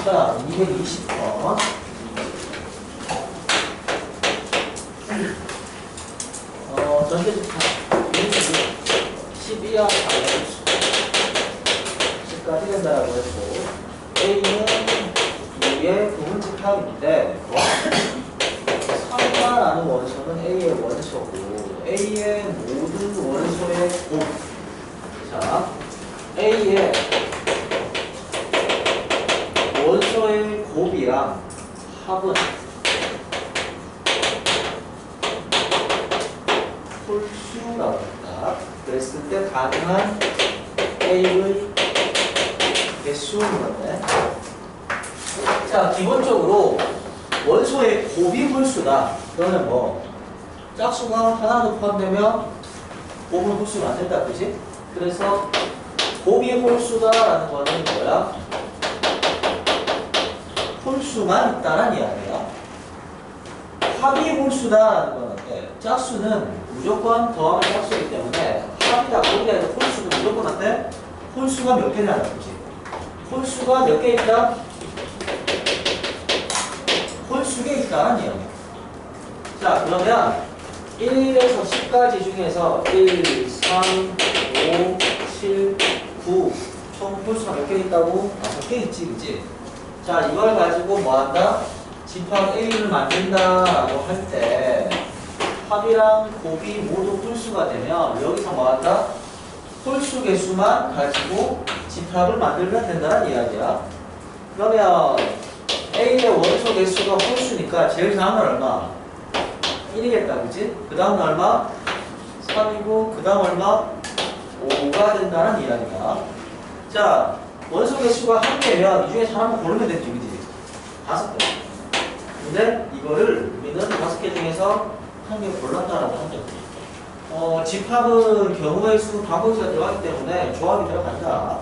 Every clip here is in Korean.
자, 220번. 전체 집합 12와 10까지 된다라고 했고, A는 2의 부분 집합인데, 3이라는 원소는 A의 원소고, A의 모든 원소의 곱. 자, A의 원소의 곱이랑 합은 홀수라고 한다. 그랬을 때 가능한 A의 개수인 건데, 자, 기본적으로 원소의 곱이 홀수다. 그러면 뭐 짝수가 하나도 포함되면 곱은 홀수가 안 된다, 그지? 그래서 곱이 홀수다라는 거는 뭐야? 홀수만 있다는 이야기야. 합이 홀수다라는 거는 짝수는 무조건 더하면 짝수이기 때문에 합이다, 곱이다 해서 홀수는 무조건 한데 홀수가 몇 개냐는 거지. 홀수가 몇 개 있다? 홀수가 있다는 이야기야. 자, 그러면 1에서 10까지 중에서 1, 3, 5, 7, 9 총 홀수가 몇 개 있다고? 5개 있지, 그치? 자, 이걸 가지고 뭐 한다? 집합 A를 만든다라고 할 때 합이랑 곱이 모두 홀수가 되면 여기서 뭐 한다? 홀수 개수만 가지고 집합을 만들면 된다는 이야기야. 그러면 A의 원소 개수가 홀수니까 제일 다음은 얼마? 1이겠다, 그치? 그 다음은 얼마? 3이고 그 다음 얼마? 5가 된다는 이야기야. 자, 원소 개수가 한 개면 이 중에서 하나만 고르면 되지, 그치? 5개. 근데 이거를 우리는 5개 중에서 한 개 골랐다라고 한다. 집합은 경우의 수 반복수가 들어가기 때문에 조합이 들어간다.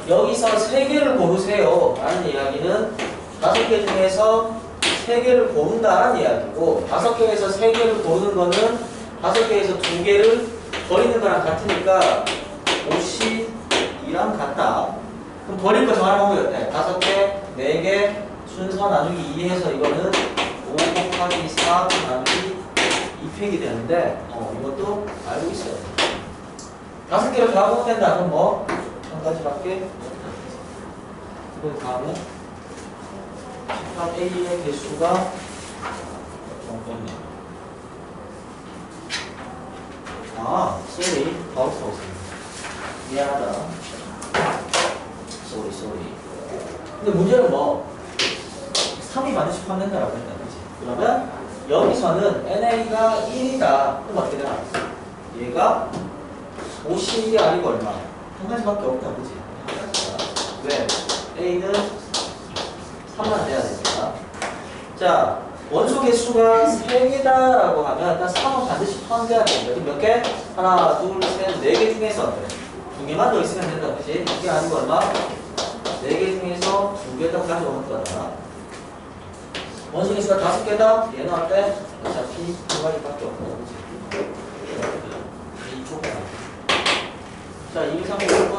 여기서 3개를 고르세요 라는 이야기는 5개 중에서 3개를 고른다라는 이야기고, 5개에서 3개를 고르는 거는 5개에서 2개를 버리는 거랑 같으니까 옷이 이랑 같다. 그럼 버릴 거 정하는 방법이 어때? 5개, 4개, 순서 나누기 2 해서 이거는 5 곱하기 4 나누기 2팩이 되는데, 이것도 알고 있어야 돼. 5개를 다 보면 된다. 그럼 뭐? 한 가지밖에 이걸 다 하면 집합 A의 개수가 쏘리. 바우스. 미안하다. 쏘리. 근데 문제는 뭐 3이 반드시 포함된다라고 했다, 그치? 그러면 여기서는 NA가 1이다. 그럼 어떻게 되나? 얘가 50이 아니고 얼마? 한 가지밖에 없다, 그치? 한 가지다. 왜? A는 3만 돼야 되니까. 자, 원소 개수가 3개다라고 하면 일단 3은 반드시 포함돼야 됩니다. 그럼 몇 개? 하나, 둘, 셋, 4개 중에서 2개만 더 있으면 된다, 그치? 이게 아니고 얼마? 4개 중에서 2개 더 가져오는 거다. 원소 개수가 5개다? 얘는 어때? 어차피 두 가지밖에 없고, 그치? 이 조건. 자, 236번.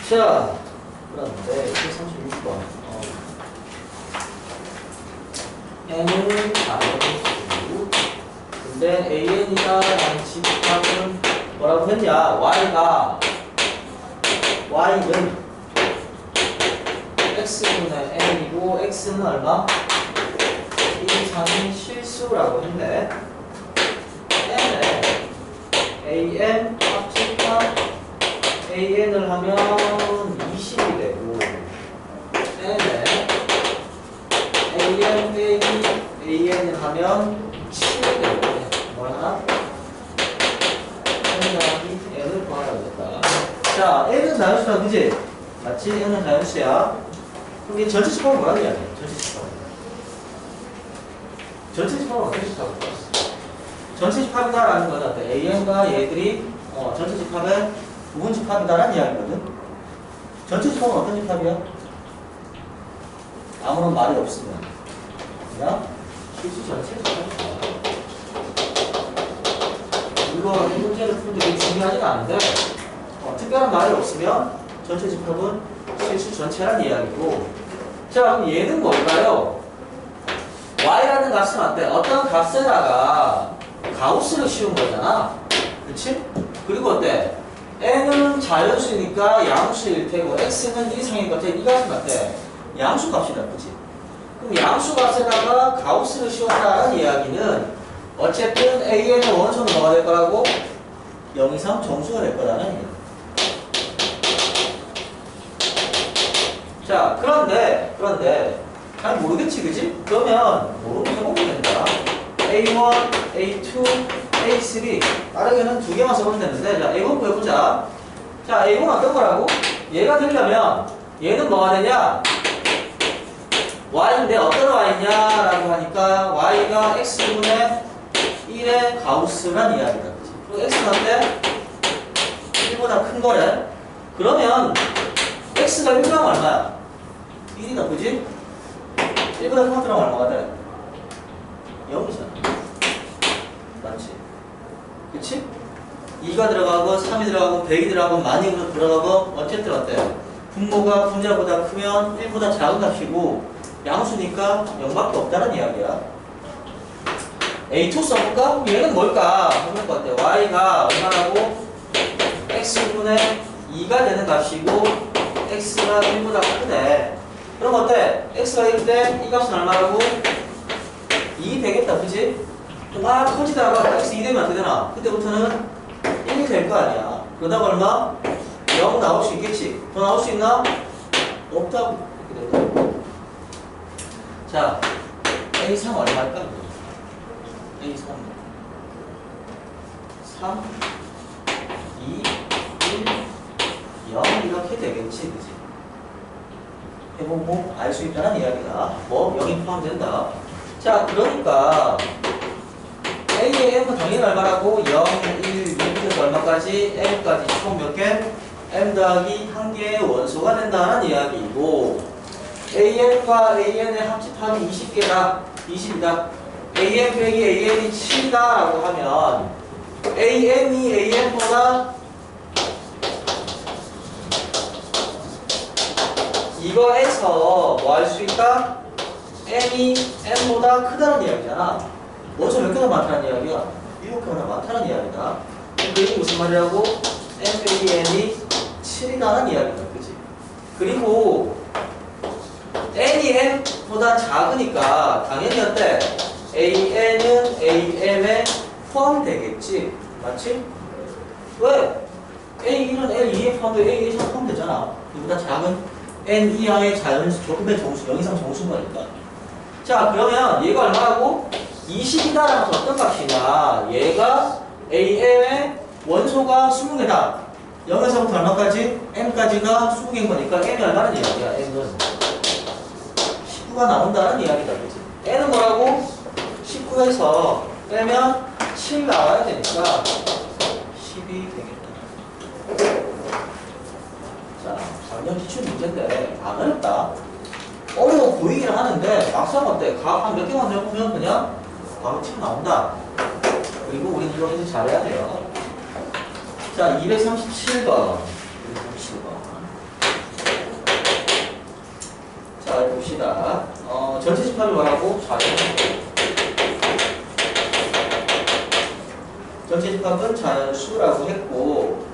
자, 그런데 236번. n은 다원수. 근데 an이라는 집합은 뭐라고 했냐? y는 x분의 n이고 x는 얼마? 1, 3이 실수라고 했네. n에 an 합집합 an을 하면 20이 되고, n에 an 빼기 an을 하면 7이 되고, 뭐하나? n을 구하라고 했다. 자, n은 자연수다, 그지? 맞지? n은 자연수야. 그럼 이 전체 집합은 뭐라고 해야 돼? 전체 집합은 어떻게 집합을 해? 전체 집합이다라는 거는 어때? an과 얘들이 전체 집합의 부분 집합이다라는 이야기거든. 전체 집합은 어떤 집합이야? 아무런 말이 없으면 그냥 실수 전체 집합이다. 물론 이 문제를 푸는데 이게 중요하지가 않은데 특별한 말이 없으면 전체 집합은 실수 전체란 이야기고. 자, 그럼 얘는 뭘까요? y라는 값은 어때? 어떤 값에다가 가우스를 씌운 거잖아. 그치? 그리고 어때? n은 자연수니까 양수일 테고 x는 1 이상일 것 같아. 이 값은 어때? 양수 값이다. 그치? 그럼 양수 값에다가 가우스를 씌웠다는 이야기는 어쨌든 a의 원소는 뭐가 될 거라고? 0 이상 정수가 될 거라는 얘기야. 자, 그런데 잘 모르겠지, 그지? 그러면 모르면 해보면 된다. A1, A2, A3 빠르게는 2개만 써보면 되는데, 자, A1 구해보자. 자, A1 어떤 거라고? 얘가 되려면 얘는 뭐가 되냐? Y인데 어떤 Y냐라고 하니까 Y가 X분의 1의 가우스란 이야기다. 그치? 그리고 X는 어때? 1보다 큰 거래. 그러면 X가 1gram 얼마야? 1이다, 그지? 1보다 큰 것들은 얼마가 돼? 0이잖아. 맞지? 그치? 2가 들어가고 3이 들어가고 100이 들어가고 많이 들어가고 어쨌든 어때? 분모가 분자보다 크면 1보다 작은 값이고 양수니까 0밖에 없다는 이야기야. A2 써볼까? 얘는 뭘까? 해볼 것 같아. Y가 얼마라고? X분의 2가 되는 값이고 X가 1보다 크대. 그럼 어때? X가 1일 때 이 값은 얼마라고? 2 되겠다, 그치? 막 커지다가 X 2 되면 어떻게 되나? 그때부터는 1이 될 거 아니야. 그러다가 얼마? 0 나올 수 있겠지? 더 나올 수 있나? 없다고. 이렇게 되는 거야. 자, A3 얼마일까? A3 3 2 1 0 이렇게 되겠지, 그치? 해보고 알 수 있다는 이야기다. 뭐 0이 포함된다. 자, 그러니까 A의 M은 당연히 얼마라고? 0, 1, 2부터 얼마까지? M까지 총 몇 개? M 더하기 1개의 원소가 된다는 이야기이고 AM과 AN의 합집합이 20개다. 20이다. AM 빼기 AN이 7이다 라고 하면 AM이 AN보다 이거에서 뭐 할 수 있다? M이 M보다 크다는 이야기잖아. 원소 몇 개가 많다는 이야기야? 7개보다 많다는 이야기다. 그게 무슨 말이라고? M 빼기 N이 7이다는 이야기다. 그치? 그리고 N이 M보다 작으니까 당연히 어때? AN은 AM에 포함되겠지. 맞지? 왜? A1은 L2에 포함돼 A1에 포함되잖아. 이보다 작은 N 이하의 자연수, 조금의 정수, 0 이상 정수인 거니까. 자, 그러면 얘가 얼마라고? 20이다라는 것은 어떤 값이냐? 얘가 AM의 원소가 20개다. 0에서부터 얼마까지? M까지가 20개인 거니까 M이 얼마는 이야기야? M은 19가 나온다는 이야기다. 그치? N은 뭐라고? 19에서 빼면 7 나와야 되니까 10이 되겠다. 자, 4년 기출 문제인데 안 어렵다. 어려워 보이긴 하는데 막상 어때? 각 한 몇 개만 해보면 그냥 바로 튀어 나온다. 그리고 우리 이거 이제 잘해야 돼요. 자, 237번. 자, 봅시다. 전체 집합이 뭐라고? 전체 집합은 자연수라고 했고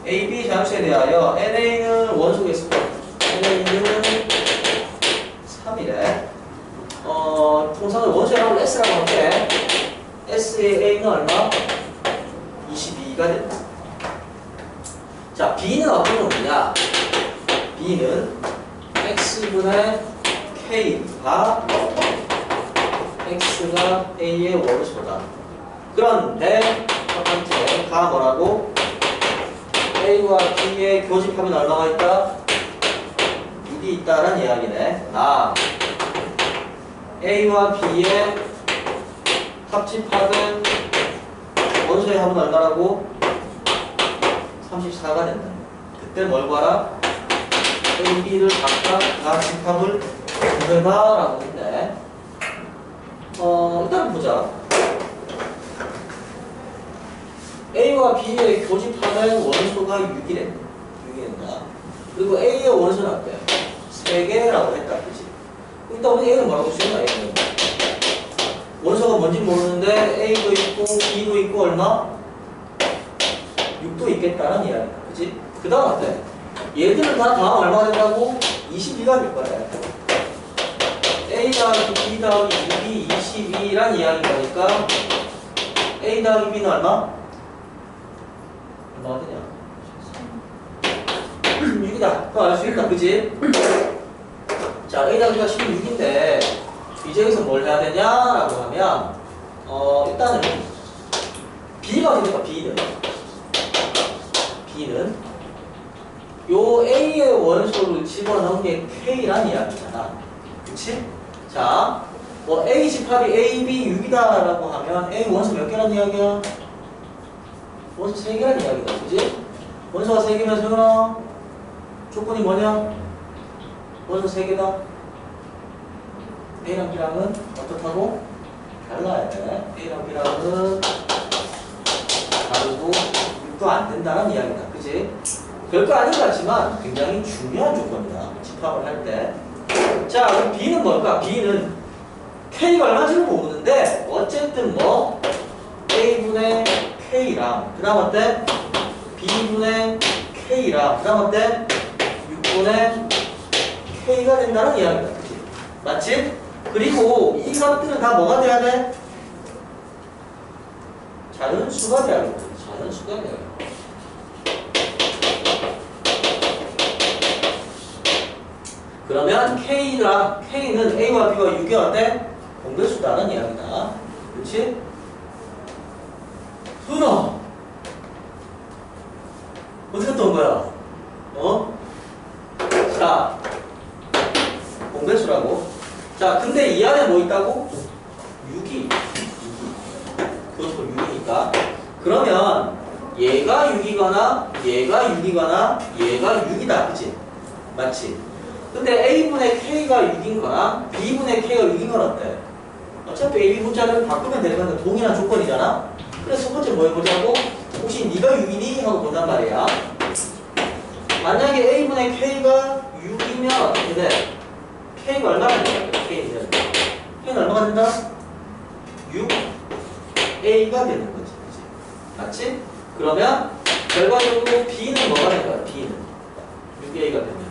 A, B 자연수에 대하여 NA는 원소가 있을 거야. NA는 3이래. 통상을 원소라고 S라고 할게. S의 A는 얼마? 22가 된다. 자, B는 어떤 놈이냐? B는 X분의 K가 X가 A의 원소다. 그런데 첫 번째가 뭐라고? A와 B의 교집합은 얼마가 있다? 1이 있다는 이야기네. A와 B의 합집합은 원소의 합은 얼마라고? 34가 된다. 그때 뭘 봐라? A, B를 각각 다 집합을 구해봐라고 했네. 일단 보자. A와 B의 교집합의 원소가 6이래. 6이란다. 그리고 A의 원소는 어때? 3개라고 했다. 그치? 일단 우리 A는 뭐라고 쓰나? A는 원소가 뭔지 모르는데 A도 있고 B도 있고 얼마? 6도 있겠다는 이야기다. 그치? 그 다음 어때? 얘들은 다 다음 얼마가 된다고? 22가 될 거야. A 더하기 B 더하기 6이 22란 이야기인 거니까 A 더하기 B는 얼마? 얼마가 되냐? 6이다. 그거 알 수 있다. 그치? 자, A 더하기가 16인데 이제 여기서 뭘 해야 되냐라고 하면 일단은 B가 어떻게 될까? B는 요 A의 원소를 집어넣은 게 K란 이야기잖아. 그치? 자, 뭐 A 집합이 A, B, 6이다 라고 하면 A 원소 몇 개란 이야기야? 원소 3개란 이야기다. 그치? 원소가 3개면 성현아 조건이 뭐냐? 원소 3개다. A랑 B랑은 어떻다고? 달라야 돼. A랑 B랑은 다르고 6도 안 된다는 이야기다. 그치? 별거 아닌 것 같지만 굉장히 중요한 조건이다. 집합을 할 때. 자, 그럼 B는 뭘까? B는 K가 얼마인지는 모르는데 어쨌든 뭐 A분의 K랑 그 다음 어때? B분의 K랑 그 다음 어때? 6분의 K가 된다는 이야기다. 그치? 맞지? 그리고 이 값들은 다 뭐가 돼야 돼? 자연수가 돼야 돼. 자연수가 돼야 돼. 그러면 K는 A와 B가 6이 어때? 공배수다는 이야기다. 그렇지? 훈아! 어떻게 갔다 온 거야? 자, 공배수라고. 자, 근데 이 안에 뭐 있다고? 6이. 그것도 6이니까. 그러면 얘가 6이거나 얘가 6이거나 얘가 6이다. 그치? 맞지? 근데 A분의 K가 6인 거나 B분의 K가 6인 건 어때? 어차피 AB 문자를 바꾸면 되는 건데 동일한 조건이잖아? 그래서 첫 번째 뭐 해보자고? 혹시 네가 6이니? 하고 본단 말이야. 만약에 A분의 K가 6이면 어떻게 돼? K가 얼마나 된다? K는 얼마가 된다? 6A가 되는 거지. 그치? 맞지? 그러면 결과적으로 B는 뭐가 된 거야? B는 6A가 되면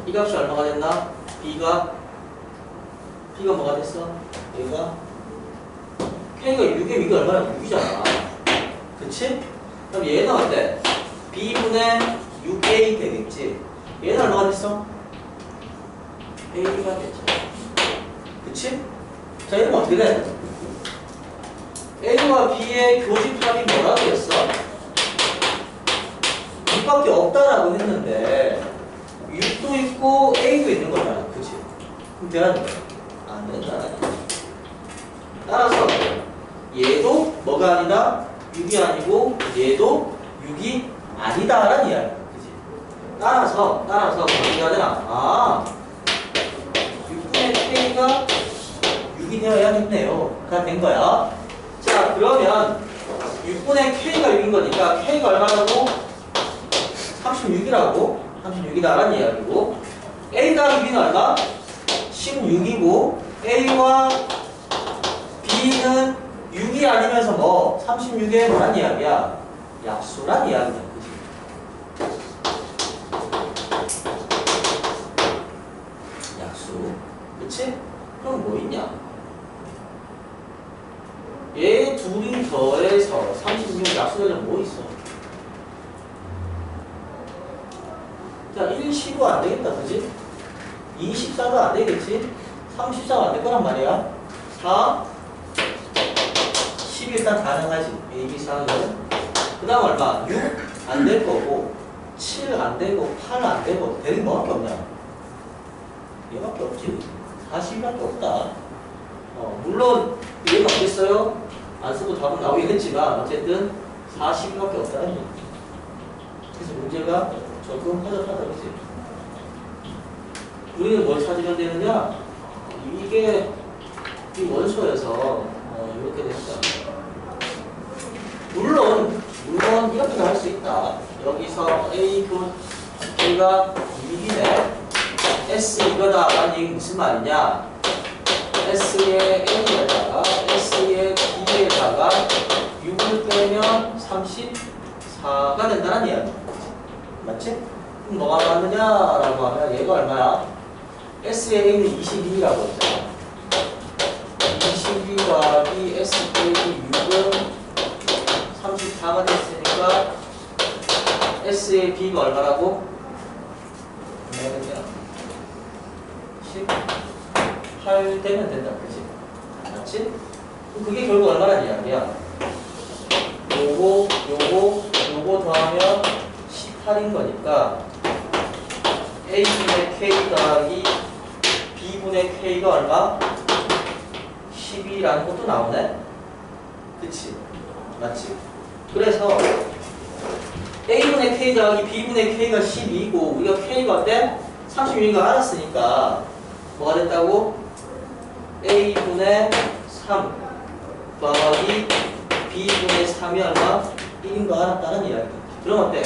이 값이 얼마가 됐나? B가 뭐가 됐어? 얘가 K가 6에 B가 얼마나 6이잖아. 그치? 그럼 얘는 어때? B분의 6A 되겠지? 얘는 얼마가 됐어? A가 됐죠. 그치? 자, 이러면 어떻게 돼? A와 B의 교집합이 뭐라고 했어? 6밖에 없다라고 했는데 6도 있고 A도 있는 거잖아. 그치? 그럼 되는 거야? 안 된다. 따라서 얘도 뭐가 아니다? 6이 아니고 얘도 6이 아니다라는 이야기야. 그치? 따라서 어떻게 해야 되나? 6분의 K가 6이 되어야겠네요. 다 된 거야. 자, 그러면 6분의 K가 6인 거니까 K가 얼마라고? 36이라고? 36이다라는 이야기고 A 더하기 B는 얼마? 16이고 A와 B는 6이 아니면서 뭐 36에 뭐란 이야기야? 약수란 이야기야. 그치? 약수. 그치? 그럼 뭐 있냐? 얘 둘이 더해서 36 약수되면 뭐 있어? 자, 1, 15 안 되겠다. 그치? 24도 안 되겠지? 34가 안 될 거란 말이야. 4, 10 일단 가능하지. A, B, 4는. 그 다음 얼마? 6 안 될 거고, 7 안 되고, 8 안 되고, 되는 뭐밖에 없냐? 얘밖에 없지. 40밖에 없다. 물론, 얘가 없겠어요? 안 쓰고 답은 나오긴 했지만, 어쨌든 40밖에 없다는 얘기. 그래서 문제가 조금 허접하다. 그치? 우리는 뭘 찾으면 되느냐? 이게 이 원소에서 이렇게 됐다. 이렇게 할 수 있다. 여기서 A분 A가 2이네. S 이거다. 라는 얘기 무슨 말이냐? S의 A에다가 S의 B에다가 6을 빼면 34가 된다는 이야기. 맞지? 그럼 뭐가 나왔느냐라고 하면 얘가 얼마야? S의 A는 22라고 했잖아. 22 더하기 S 빼기 6은 34가 됐으니까 S의 B가 얼마라고? 18 되면 된다. 그치? 맞지? 그게 결국 얼마나 이야기야? 요거 더하면 18인 거니까 A분의 K 더하기 B분의 K가 얼마? 12라는 것도 나오네? 그치? 맞지? 그래서 A분의 K 더하기 B분의 K가 12이고 우리가 K가 어때? 36인 거 알았으니까 뭐가 됐다고? A분의 3 더하기 B분의 3이 얼마? 1인 거 알았다는 이야기. 그럼 어때?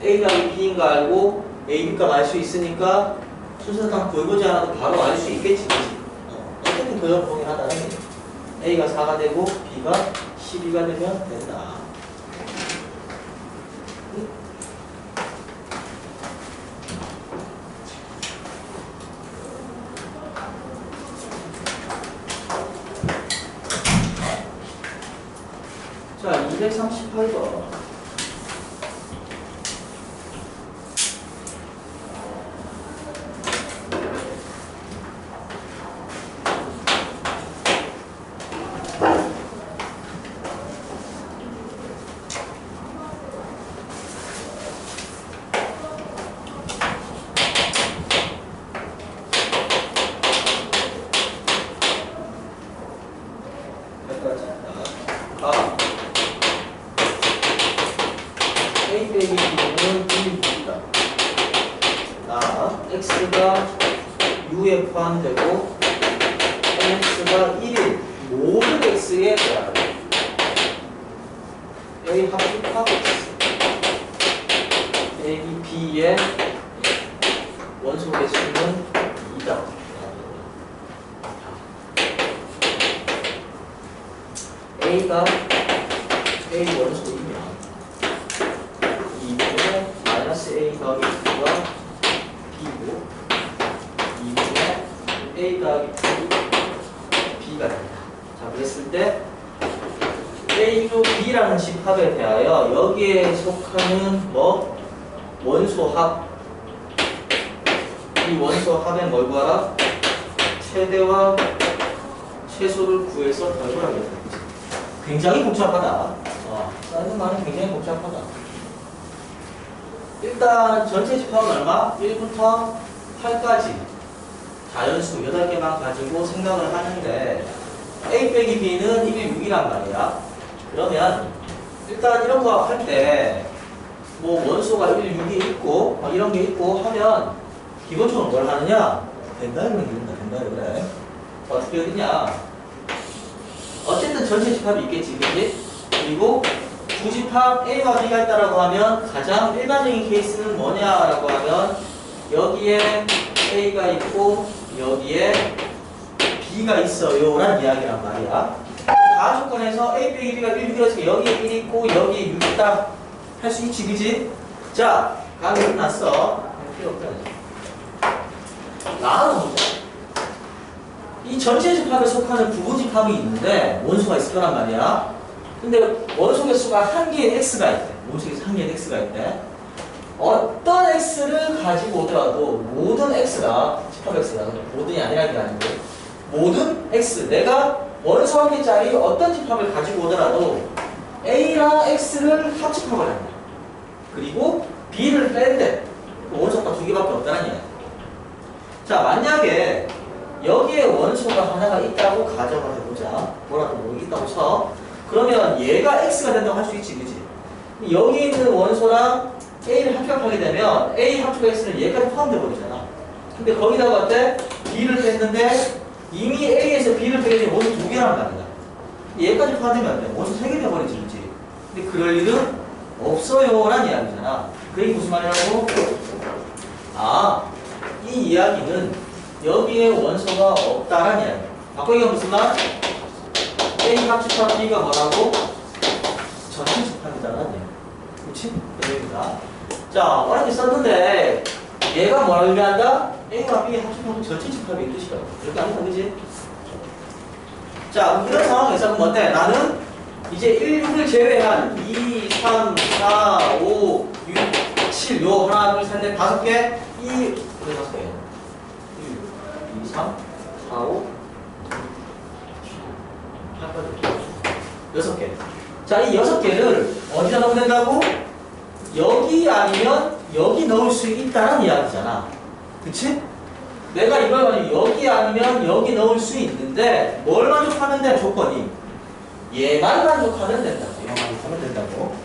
A 더하기 B인 거 알고 A, B값 알 수 있으니까 순서상 보여보지 않아도 바로 알 수 있겠지. 어쨌든 그걸 동일하다는 얘기. A가 4가 되고 B가 12가 되면 된다. 자, 238번. A 빼기 B는 1이다. X가 U에 포함되고 X가 1인 모든 X에 대한 A 합집합 X 빼기 B의 원소 개수는 2다. A가 A 원소이면 2분의 마이너스 A 더하기 B가 B고 2분의 A 더하기 B가 된다. 자, 그랬을 때 A조 B라는 집합에 대하여 여기에 속하는 뭐? 원소합. 이 원소합에 뭘 구하라? 최대와 최소를 구해서 결과를 내는 거지. 굉장히 복잡하다. 라는 말은 굉장히 복잡하다. 일단 전체 집합은 얼마? 1부터 8까지 자연수 8개만 가지고 생각을 하는데 A 빼기 B는 1, 6이란 말이야. 그러면 일단 이런 거 할 때 뭐 원소가 1, 6이 있고 이런 게 있고 하면 기본적으로 뭘 하느냐? 된다 이런 게 된다. 된다 그래. 어떻게 되느냐? 어쨌든 전체 집합이 있겠지, 그치? 그리고 두 집합 A와 B가 있다라고 하면 가장 일반적인 케이스는 뭐냐라고 하면 여기에 A가 있고 여기에 B가 있어요 라는 이야기란 말이야. 다음 조건에서 A 빼기 B가 1, 6이라서 여기에 1 있고 여기에 6 있다 할 수 있지, 그치? 자, 가면 끝났어. 필요 없다. 나눠보자. 이 전체 집합에 속하는 부분 집합이 있는데 원소가 있을 거란 말이야. 근데 원소 개수가 한 개의 x가 있대. 원소 개수 한 개의 x가 있대. 어떤 x를 가지고 오더라도 모든 x가 집합 x가 모든이 아니라는 게 아니고 모든 x 내가 원소 한 개짜리 어떤 집합을 가지고 오더라도 a랑 x를 합집합을 한다. 그리고 b를 뺀대. 원소가 두 개밖에 없다는 얘기야. 자, 만약에 여기에 원소가 하나가 있다고 가정을 해보자. 뭐라도 뭐 있다고 쳐. 그러면 얘가 x가 된다고 할 수 있지, 그치? 여기 있는 원소랑 a를 합격하게 되면 a 합축 x는 얘까지 포함되어 버리잖아. 근데 거기다가 어때? b를 뺐는데 이미 a에서 b를 빼게 되면 원소 두 개란 말이야. 얘까지 포함되면 안 돼. 원소 세 개 돼버리지, 그치? 근데 그럴 일은 없어요 라는 이야기잖아. 그게 무슨 말이라고? 아, 이 이야기는 여기에 원소가 없다라는 이야기. 바꿔 이게 무슨 말? A 합집합 B가 뭐라고? 전체 집합이다라는 이야기. 그렇지? 그입니다. 자, 어렵게 썼는데 얘가 뭐라고 의미한다? A와 B 합집합은 전체 집합이 뜻이라고. 이렇게 아니다, 그지? 자, 이런 상황에서 그럼 어때? 나는 이제 1, 6을 제외한 2, 3, 4, 5, 6, 7, 요 하나, 둘, 셋, 넷, 5개, 그래 5개. 1, 2, 3, 4, 5, 6개. 자, 이 6개를 어디다 넣으면 된다고? 여기 아니면 여기 넣을 수 있다는 이야기잖아. 그치? 내가 이걸 가지고 여기 아니면 여기 넣을 수 있는데 뭘 만족하면 돼? 조건이 얘만 만족하면 된다고. 얘만 만족하면 된다고.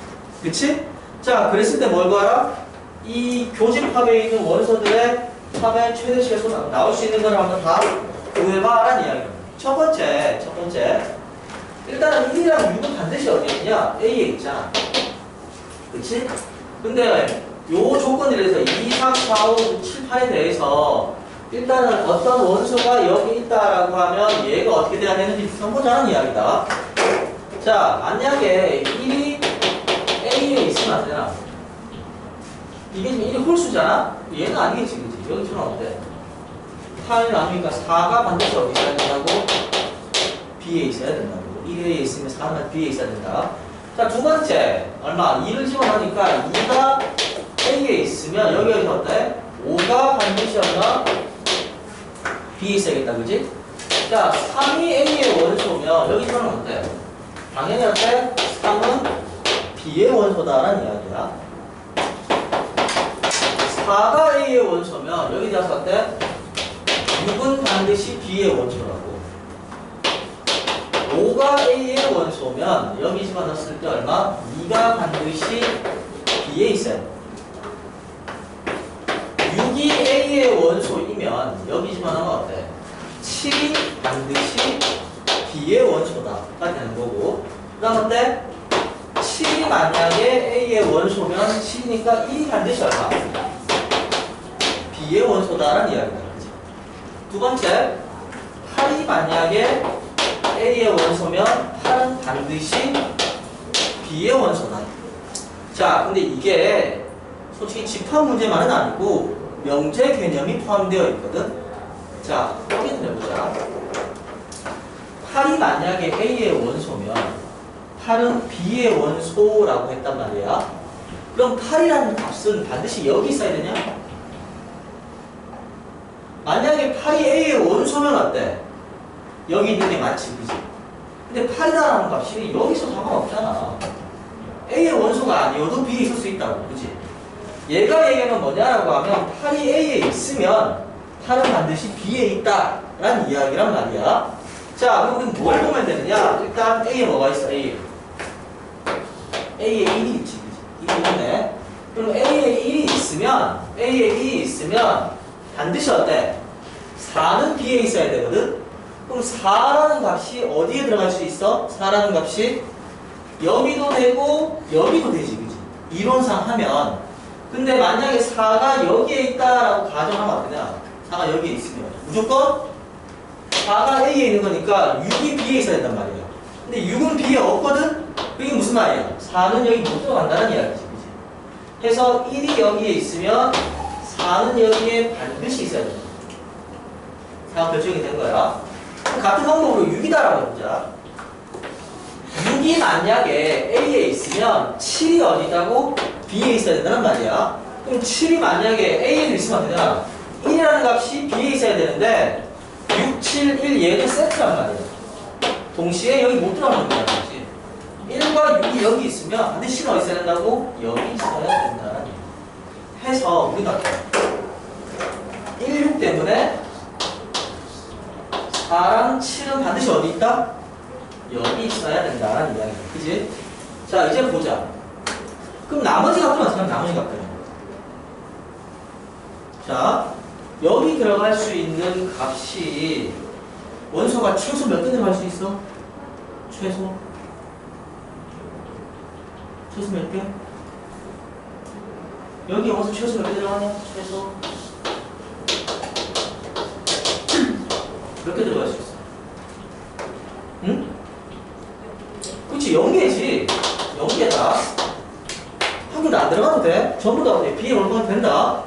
그치? 자, 그랬을 때 뭘 구하라? 이 교집합에 있는 원소들의 합의 최대 최소 나올 수 있는 거를 한번 다 구해봐라는 이야기입니다. 첫 번째 일단은 1이랑 6은 반드시 어디에 있냐? A에 있잖아. 그치? 근데 요 조건들에서 2, 3, 4, 5, 6, 7, 8에 대해서 일단은 어떤 원소가 여기 있다라고 하면 얘가 어떻게 돼야 되는지 써보자는 이야기다. 자, 만약에 1이 A에 있으면 안 되나? 이게 지금 1이 홀수잖아? 얘는 아니겠지, 그치? 여기처럼 어때? 8이 나누니까 4가 반드시 어디 있어야 된다고? B에 있어야 된다고. 1에 있으면 4는 B에 있어야 된다. 자, 두 번째. 얼마? 2를 집어넣으니까 2가 A에 있으면 여기 어때? 5가 반드시 얼마? B에 있어야겠다, 그지? 자, 3이 A의 원소면 여기서는 어때? 당연히 어때? 3은 B의 원소다라는 이야기야. 4가 A의 원소면 여기 대해서 어때? 6은 반드시 B의 원소라고. 5가 A의 원소면 여기 집어넣었을 때 얼마? 2가 반드시 B에 있어야 돼. 6이 A의 원소이면 여기 집어넣으면 어때? 7이 반드시 B의 원소다가 되는 거고, 그 다음 어때? 7이 만약에 A의 원소면 7이니까 1이 반드시 얼마? B의 원소다라는 이야기다. 그치? 두 번째, 8이 만약에 A의 원소면 8은 반드시 B의 원소다. 자, 근데 이게 솔직히 집합 문제만은 아니고 명제 개념이 포함되어 있거든. 자, 확인해보자. 8이 만약에 A의 원소면 8은 B의 원소라고 했단 말이야. 그럼 8이라는 값은 반드시 여기 있어야 되냐? 만약에 8이 A의 원소면 어때? 여기 있는 게 맞지, 그지? 근데 8이라는 값이 여기서 상관없잖아. A의 원소가 아니어도 B에 있을 수 있다고, 그지? 얘가 얘기하는 뭐냐라고 하면 8이 A에 있으면 8은 반드시 B에 있다라는 이야기란 말이야. 자, 그럼 우리는 뭘 보면 되느냐? 일단 A에 뭐가 있어? A에 1이 있지, 그지? 이게 있네. 그럼 A에 1이 있으면 반드시 어때? 4는 B에 있어야 되거든? 그럼 4라는 값이 어디에 들어갈 수 있어? 4라는 값이 여기도 되고 여기도 되지, 그지? 이론상 하면. 근데 만약에 4가 여기에 있다라고 가정하면 어떠냐? 4가 여기에 있으면 무조건 4가 A에 있는 거니까 6이 B에 있어야 된단 말이야. 근데 6은 B에 없거든? 그게 무슨 말이야? 4는 여기 못 들어간다는 이야기지, 그지? 해서 1이 여기에 있으면 4는 여기에 반드시 있어야 된다. 4가 결정이 된 거야. 같은 방법으로 6이다라고 해보자. 6이 만약에 A에 있으면 7이 어디 있다고? B에 있어야 된다는 말이야. 그럼 7이 만약에 A에 있으면 안 되잖아. 1이라는 값이 B에 있어야 되는데 6, 7, 1 얘는 세트란 말이야. 동시에 여기 못 들어가는 거야, 그렇지? 1과 6이 여기 있으면 반드시 7은 어디 있어야 된다고? 여기 있어야 된다는 얘기. 해서 우리가 1, 6 때문에 4랑 7은 반드시 어디 있다? 여기 있어야 된다는 이야기야. 그지? 자, 이제 보자. 그럼 나머지 값들은 어떻게 하면 나머지 값들은? 자, 여기 들어갈 수 있는 값이 원소가 최소 몇 개 들어갈 수 있어? 최소 몇 개? 여기 원소 최소 몇 개 들어가냐? 최소 몇 개 들어갈 수 있어? 응? 그치, 0개지. 0개다. 한 개도 안 들어가도 돼. 전부 다 B에 올라가면 된다.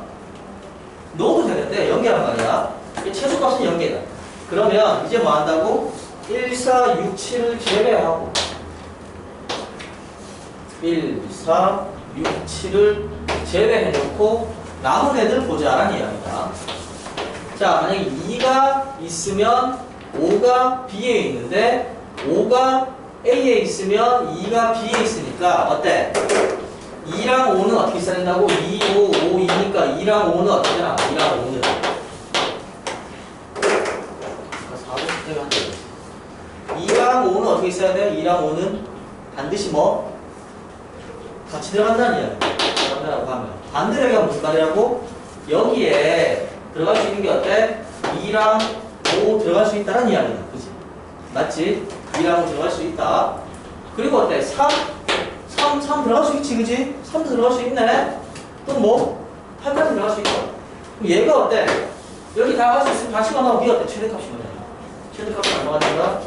넣어도 되는데 0개란 말이야. 최소값은 0개다. 그러면 이제 뭐 한다고? 1, 4, 6, 7을 제외하고 1, 4, 6, 7을 제외해놓고 남은 애들 보자라는 이야기다. 자, 만약에 2가 있으면 5가 B에 있는데 5가 A에 있으면 2가 B에 있으니까 어때? 2랑 5는 어떻게 있어야 된다고? 2, 5, 5, 2니까 2랑 5는 어떻게 되나? 2랑 5는 2랑 5는 어떻게 있어야 돼? 2랑 5는 반드시 뭐? 같이 들어간다는 이야기. 들어간다고 하면 반대가 무슨 말이라고? 여기에 들어갈 수 있는 게 어때? 2랑 5 들어갈 수 있다는 이야기야. 그치? 맞지? 2랑 5 들어갈 수 있다. 그리고 어때? 3 들어갈 수 있지, 그치? 3도 들어갈 수 있네. 또 뭐? 8까지 들어갈 수 있다. 그럼 얘가 어때? 여기 다 갈 수 있으면 다시 만나고 얘가 어때? 최대값이 뭐냐? 최대값이 얼마가 된다?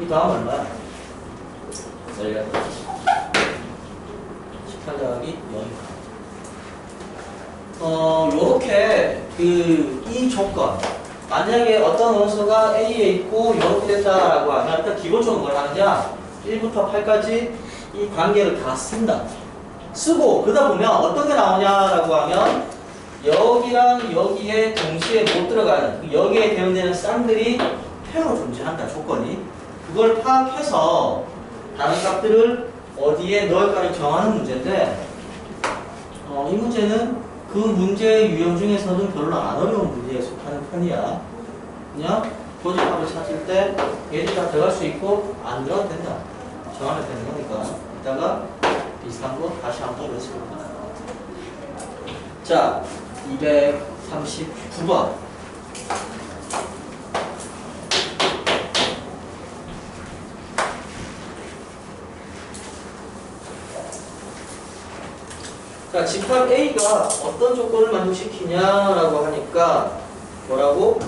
이 다음 얼마야? 열려. 18 더하기 0. 요렇게 이 조건. 만약에 어떤 원소가 A에 있고 이렇게 됐다라고 하면 일단 기본적으로 뭘 하느냐? 1부터 8까지 이 관계를 다 쓴다. 쓰고 그러다 보면 어떤 게 나오냐라고 하면 여기랑 여기에 동시에 못 들어가는 여기에 대응되는 쌍들이 페어로 존재한다. 조건이. 그걸 파악해서 다른 값들을 어디에 넣을까를 정하는 문제인데 이 문제는 그 문제의 유형 중에서는 별로 안 어려운 문제에 속하는 편이야. 그냥 고집합을 찾을 때 얘들이 다 들어갈 수 있고 안 들어가도 된다. 정하면 되는 거니까 이따가 비슷한 거 다시 한번 연습해볼까. 자, 239번. 자, 집합 A가 어떤 조건을 만족시키냐라고 하니까 뭐라고?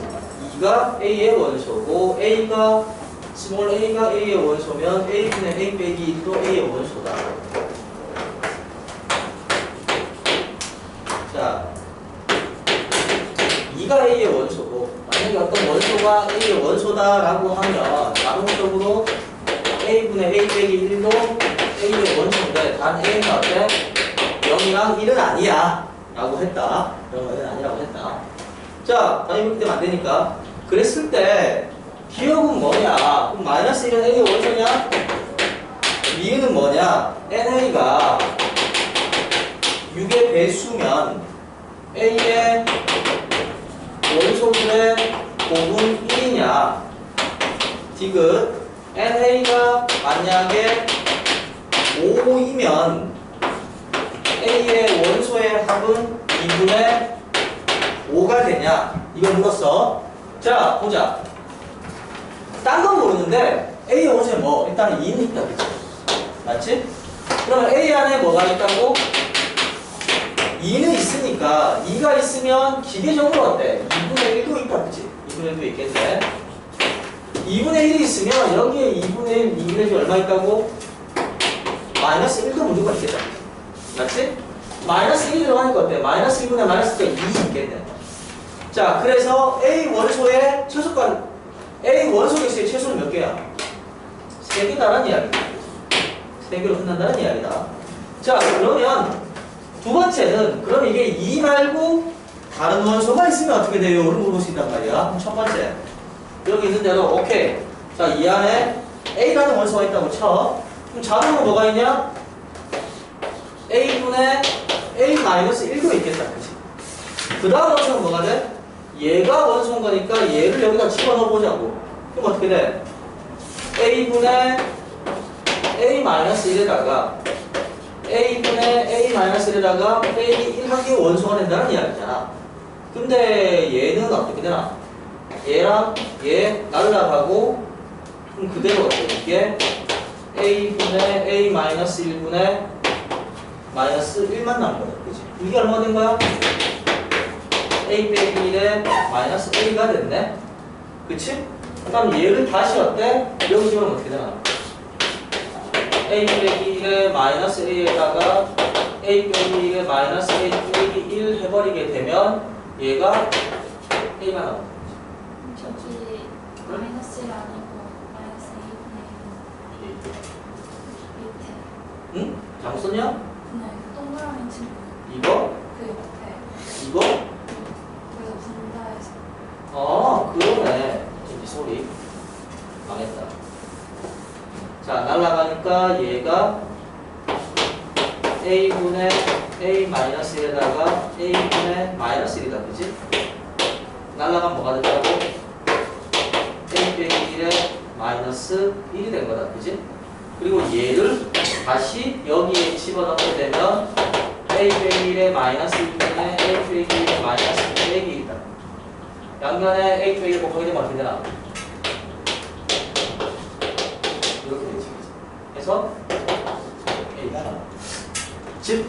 2가 A의 원소고 A가 스몰 a가 A의 원소면 A분의 A 빼기 1도 A의 원소다. 자, 2가 A의 원소고 만약에 어떤 원소가 A의 원소다라고 하면 자동적으로 A분의 A 빼기 1도 A의 원소인데 단 A는 어때? 0이랑 1은 아니야 라고 했다. 0은 아니라고 했다. 자, 단위분기 되면 안 되니까. 그랬을 때 기억은 뭐냐? 그럼 마이너스 1은 A의 원소냐? 이유는 뭐냐? NA가 6의 배수면 A의 원소들의 곱은 1이냐? 디귿 NA가 만약에 5이면 A의 원소의 합은 2분의 5가 되냐? 이거 물었어. 자, 보자. 딴 건 모르는데 A의 원소에 뭐? 일단은 2는 있다. 그치? 맞지? 그러면 A 안에 뭐가 있다고? 2는 있으니까 2가 있으면 기계적으로 어때? 2분의 1도 있다. 그치? 2분의 1도 있겠네. 2분의 1이 있으면 여기에 2분의 1, 2분의 1이 얼마 있다고? 마이너스 1도 무조건 있겠다. 맞지? 마이너스 1이 들어가니까 어때? 마이너스 1분의 마이너스 1이 2이 있겠네. 자, 그래서 A 원소의 최소값, A 원소의 최소는 몇 개야? 3개다라는 이야기다. 3개로 끝난다는 이야기다. 자, 그러면 두 번째는, 그럼 이게 2 말고 다른 원소가 있으면 어떻게 돼요? 를 물어볼 수 있단 말이야. 그럼 첫 번째. 여기 있는 대로, 오케이. 자, 이 안에 A라는 원소가 있다고 쳐. 그럼 자동으로 뭐가 있냐? A분의 A-1도 있겠다. 그치? 그 다음 원소는 뭐가 돼? 얘가 원소인 거니까 얘를 여기다 집어넣어 보자고. 그럼 어떻게 돼? A분의 A-1에다가 A분의 A-1에다가 빼기 1하기 원소가 된다는 이야기잖아. 근데 얘는 어떻게 되나? 얘랑 얘 날라가고 그럼 그대로 어떻게 이게 A분의 A-1분의 마이너스 1만 남은 거다. 그치? 이게 얼마가 된 거야? a 빼기 1에 마이너스 a가 됐네. 그치? 그럼 얘를 다시 어때? 여기 집어넣으면 어떻게 되나? a 빼기 1에 마이너스 a에다가 a 빼기 1에 마이너스 a 빼기 1 해버리게 되면 얘가 a가 나온다. 저기 마이너스 1 아니고 마이너스 2분의 밑에. 응? 잘못 썼냐? 네, 그 동그라미 친구. 이거? 그 옆에. 이거? 그래서 분다해서. 그러네. 진짜 소리. 망했다. 자, 날아가니까 얘가 a분의 a-1에다가 a분의 마이너스 1이다. 그지? 날아가면 뭐가 된다고? a 빼기 1에 마이너스 1이 된 거다. 그지? 그리고 얘를 다시 여기에 집어넣게 되면 a 빼기 1에 마이너스 1분의 a 빼기 1에 마이너스 빼기 1이다. 양면에 a 빼기 1 곱하게 되면 어떻게 되나? 이렇게 되지. 그래서 a가 나와. 즉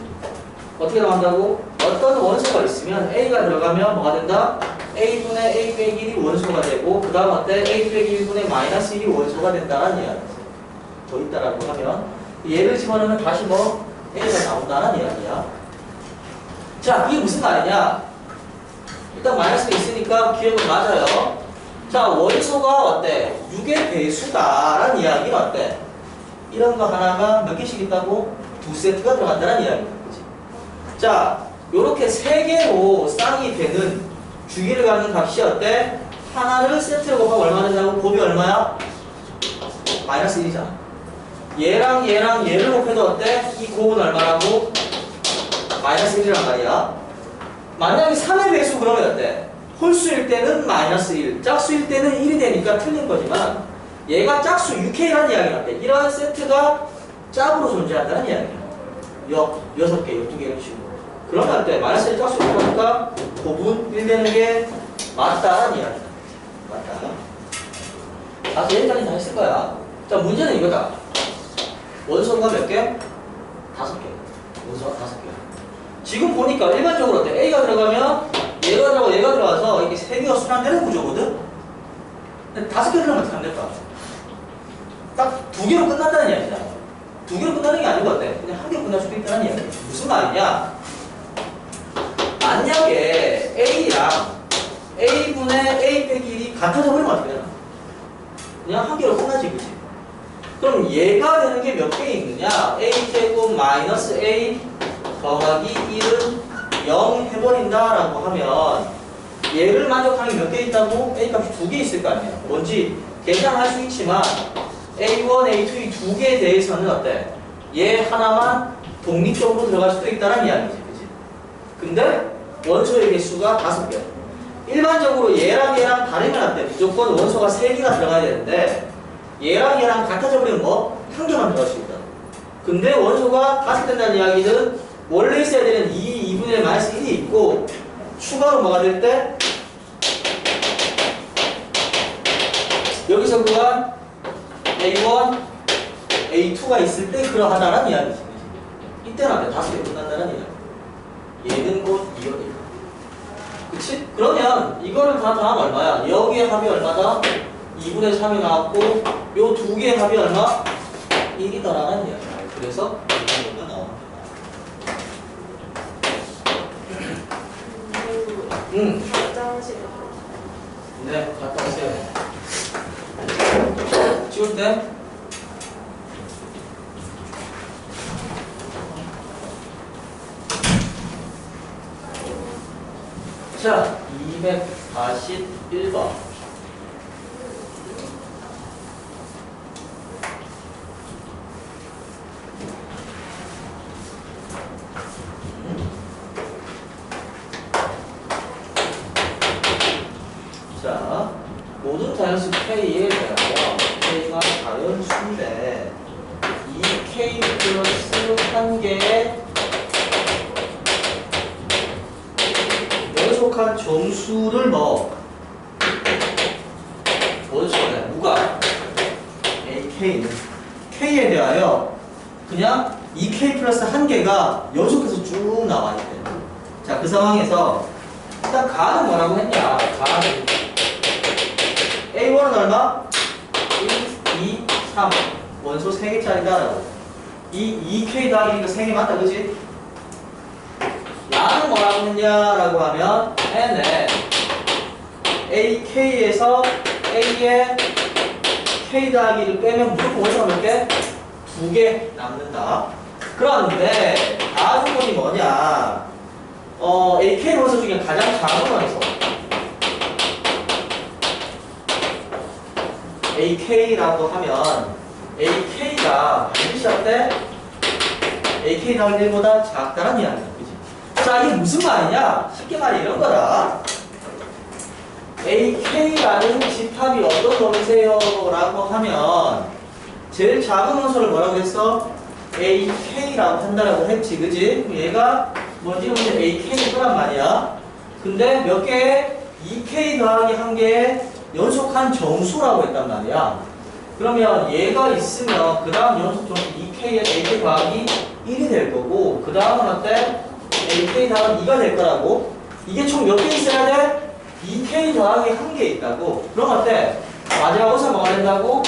어떻게 나온다고? 어떤 원소가 있으면 a가 들어가면 뭐가 된다? a분의 a 빼기 1이 원소가 되고 그 다음 어때? a 빼기 1분의 마이너스 1이 원소가 된다는 이야기야. 더 있다라고 하면 얘를 집어넣으면 다시 뭐 a가 나온다는 이야기야. 자, 이게 무슨 말이냐? 일단 마이너스가 있으니까 기억은 맞아요. 자, 원소가 어때? 6의 배수다라는 이야기는 어때? 이런 거 하나가 몇 개씩 있다고? 2세트가 들어간다는 이야기입니다. 그치? 자, 요렇게 3개로 쌍이 되는 주기를 갖는 값이 어때? 하나를 세트로 곱하면 얼마 된다고? 곱이 얼마야? 마이너스 1이잖아. 얘랑 얘를 곱해도 어때? 이 곱은 얼마라고? 마이너스 1이란 말이야. 만약에 3의 배수 그러면 어때? 홀수일 때는 마이너스 1, 짝수일 때는 1이 되니까 틀린 거지만 얘가 짝수 6K라는 이야기는 어때? 이런 세트가 짝으로 존재한다는 이야기야. 6개, 12개를 치고. 그러면 어때? 마이너스 1 짝수 그러니까 곱은 1 되는 게 맞다는 이야기야. 맞다. 아, 얘까지 다 했을 거야. 자, 문제는 이거다. 원소가 몇 개? 5개. 원소가 5개. 지금 보니까 일반적으로 어때? A가 들어가면 얘가 들어가고 얘가 들어가서 이게 3개가 순환되는 구조거든? 근데 5개 들어가면 어떻게 안 될까? 딱 2개로 끝난다는 이야기잖아. 2개로 끝나는 게 아니고 어때? 그냥 1개로 끝날 수도 있다는 이야기야. 무슨 말이냐? 만약에 A랑 A분의 A 빼기 1이 같아져 버리면 어떻게 되나? 그냥 1개로 끝나지, 그치? 그럼 얘가 되는 게 몇 개 있느냐? A제곱 마이너스 A 더하기 1은 0 해버린다라고 하면 얘를 만족하는 게 몇 개 있다고? A 값이 2개 있을 거 아니야. 뭔지 계산할 수 있지만 A1, A2 이 2개에 대해서는 어때? 얘 하나만 독립적으로 들어갈 수도 있다는 이야기지. 그치? 근데 원소의 개수가 5개. 일반적으로 얘랑 다르면 어때? 무조건 원소가 3개가 들어가야 되는데 얘랑 같아져 버리면 뭐? 1개만 들어갈 수 있다. 근데 원소가 5개 된다는 이야기는 원래 있어야 되는 2분의 1 마이너스 1이 있고 추가로 뭐가 될 때? 여기서 그간 A1, A2가 있을 때 그러하다는 이야기지. 이때는 안 돼. 5개 끝난다는 이야기. 얘는 곧 이거니까. 그치? 그러면 이거를 다 더하면 얼마야? 여기에 합이 얼마다? 2분의 3이 나왔고 요 2개의 합이 얼마? 1이더라는 이야기야. 그래서 이 정도가 나옵니다. 네, 갔다 오세요. 치울 때? 자, 241번. 자, 모든 자연수 K에 대하여 K가 자연수인데 이 K 플러스 1개의 연속한 정수를 넣어. 원소네. 누가? AK는 K에 대하여 그냥 2K 플러스 1개가 연속해서 쭉 나와야 돼요. 자, 그 상황에서 일단 가는 뭐라고 했냐? 가는 A1은 얼마? 1, 2, 3 원소 3개짜리다라고. 이 2K 더하기 3개 맞다, 그지? 양은 뭐라고 했냐라고 하면 n에 AK에서 A의 K 더하기를 빼면 무조건 원소가 몇 개? 2개 남는다. 그런데 다음 조건이 뭐냐? AK 원소 중에 가장 작은 원소 AK라고 하면 AK가 반드시 어때? AK 더하기 1보다 작다는 이야기야. 그치? 자, 이게 무슨 말이냐? 쉽게 말해 이런 거다. AK라는 집합이 어떤 놈이세요? 라고 하면 제일 작은 원소를 뭐라고 했어? AK라고 한다라고 했지, 그지? 얘가 뭔지 모르겠는데 AK일 거란 말이야. 근데 몇 개의 2K 더하기 1개의 연속한 정수라고 했단 말이야. 그러면 얘가 있으면 그 다음 연속 정수 2K의 AK 더하기 1이 될 거고 그 다음은 어때? AK 더하기 2가 될 거라고. 이게 총 몇 개 있어야 돼? 2K 더하기 1개 있다고. 그럼 어때? 마지막 원소 뭐가 된다고?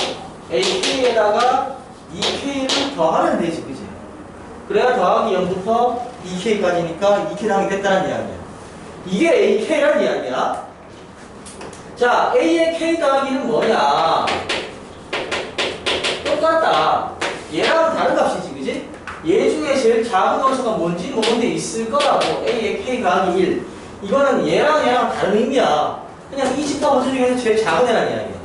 AK에다가 2K를 더하면 되지, 그지? 그래야 더하기 0부터 2K까지니까 2K 더하기 됐다는 이야기야. 이게 AK라는 이야기야. 자, A의 K 더하기는 뭐냐? 똑같다. 얘랑 다른 값이지, 그지? 얘 중에 제일 작은 원소가 뭔지 모르는데 있을 거라고. A의 K 더하기 1. 이거는 얘랑 다른 의미야. 그냥 이 집합 원소 중에서 제일 작은 애라는 이야기야.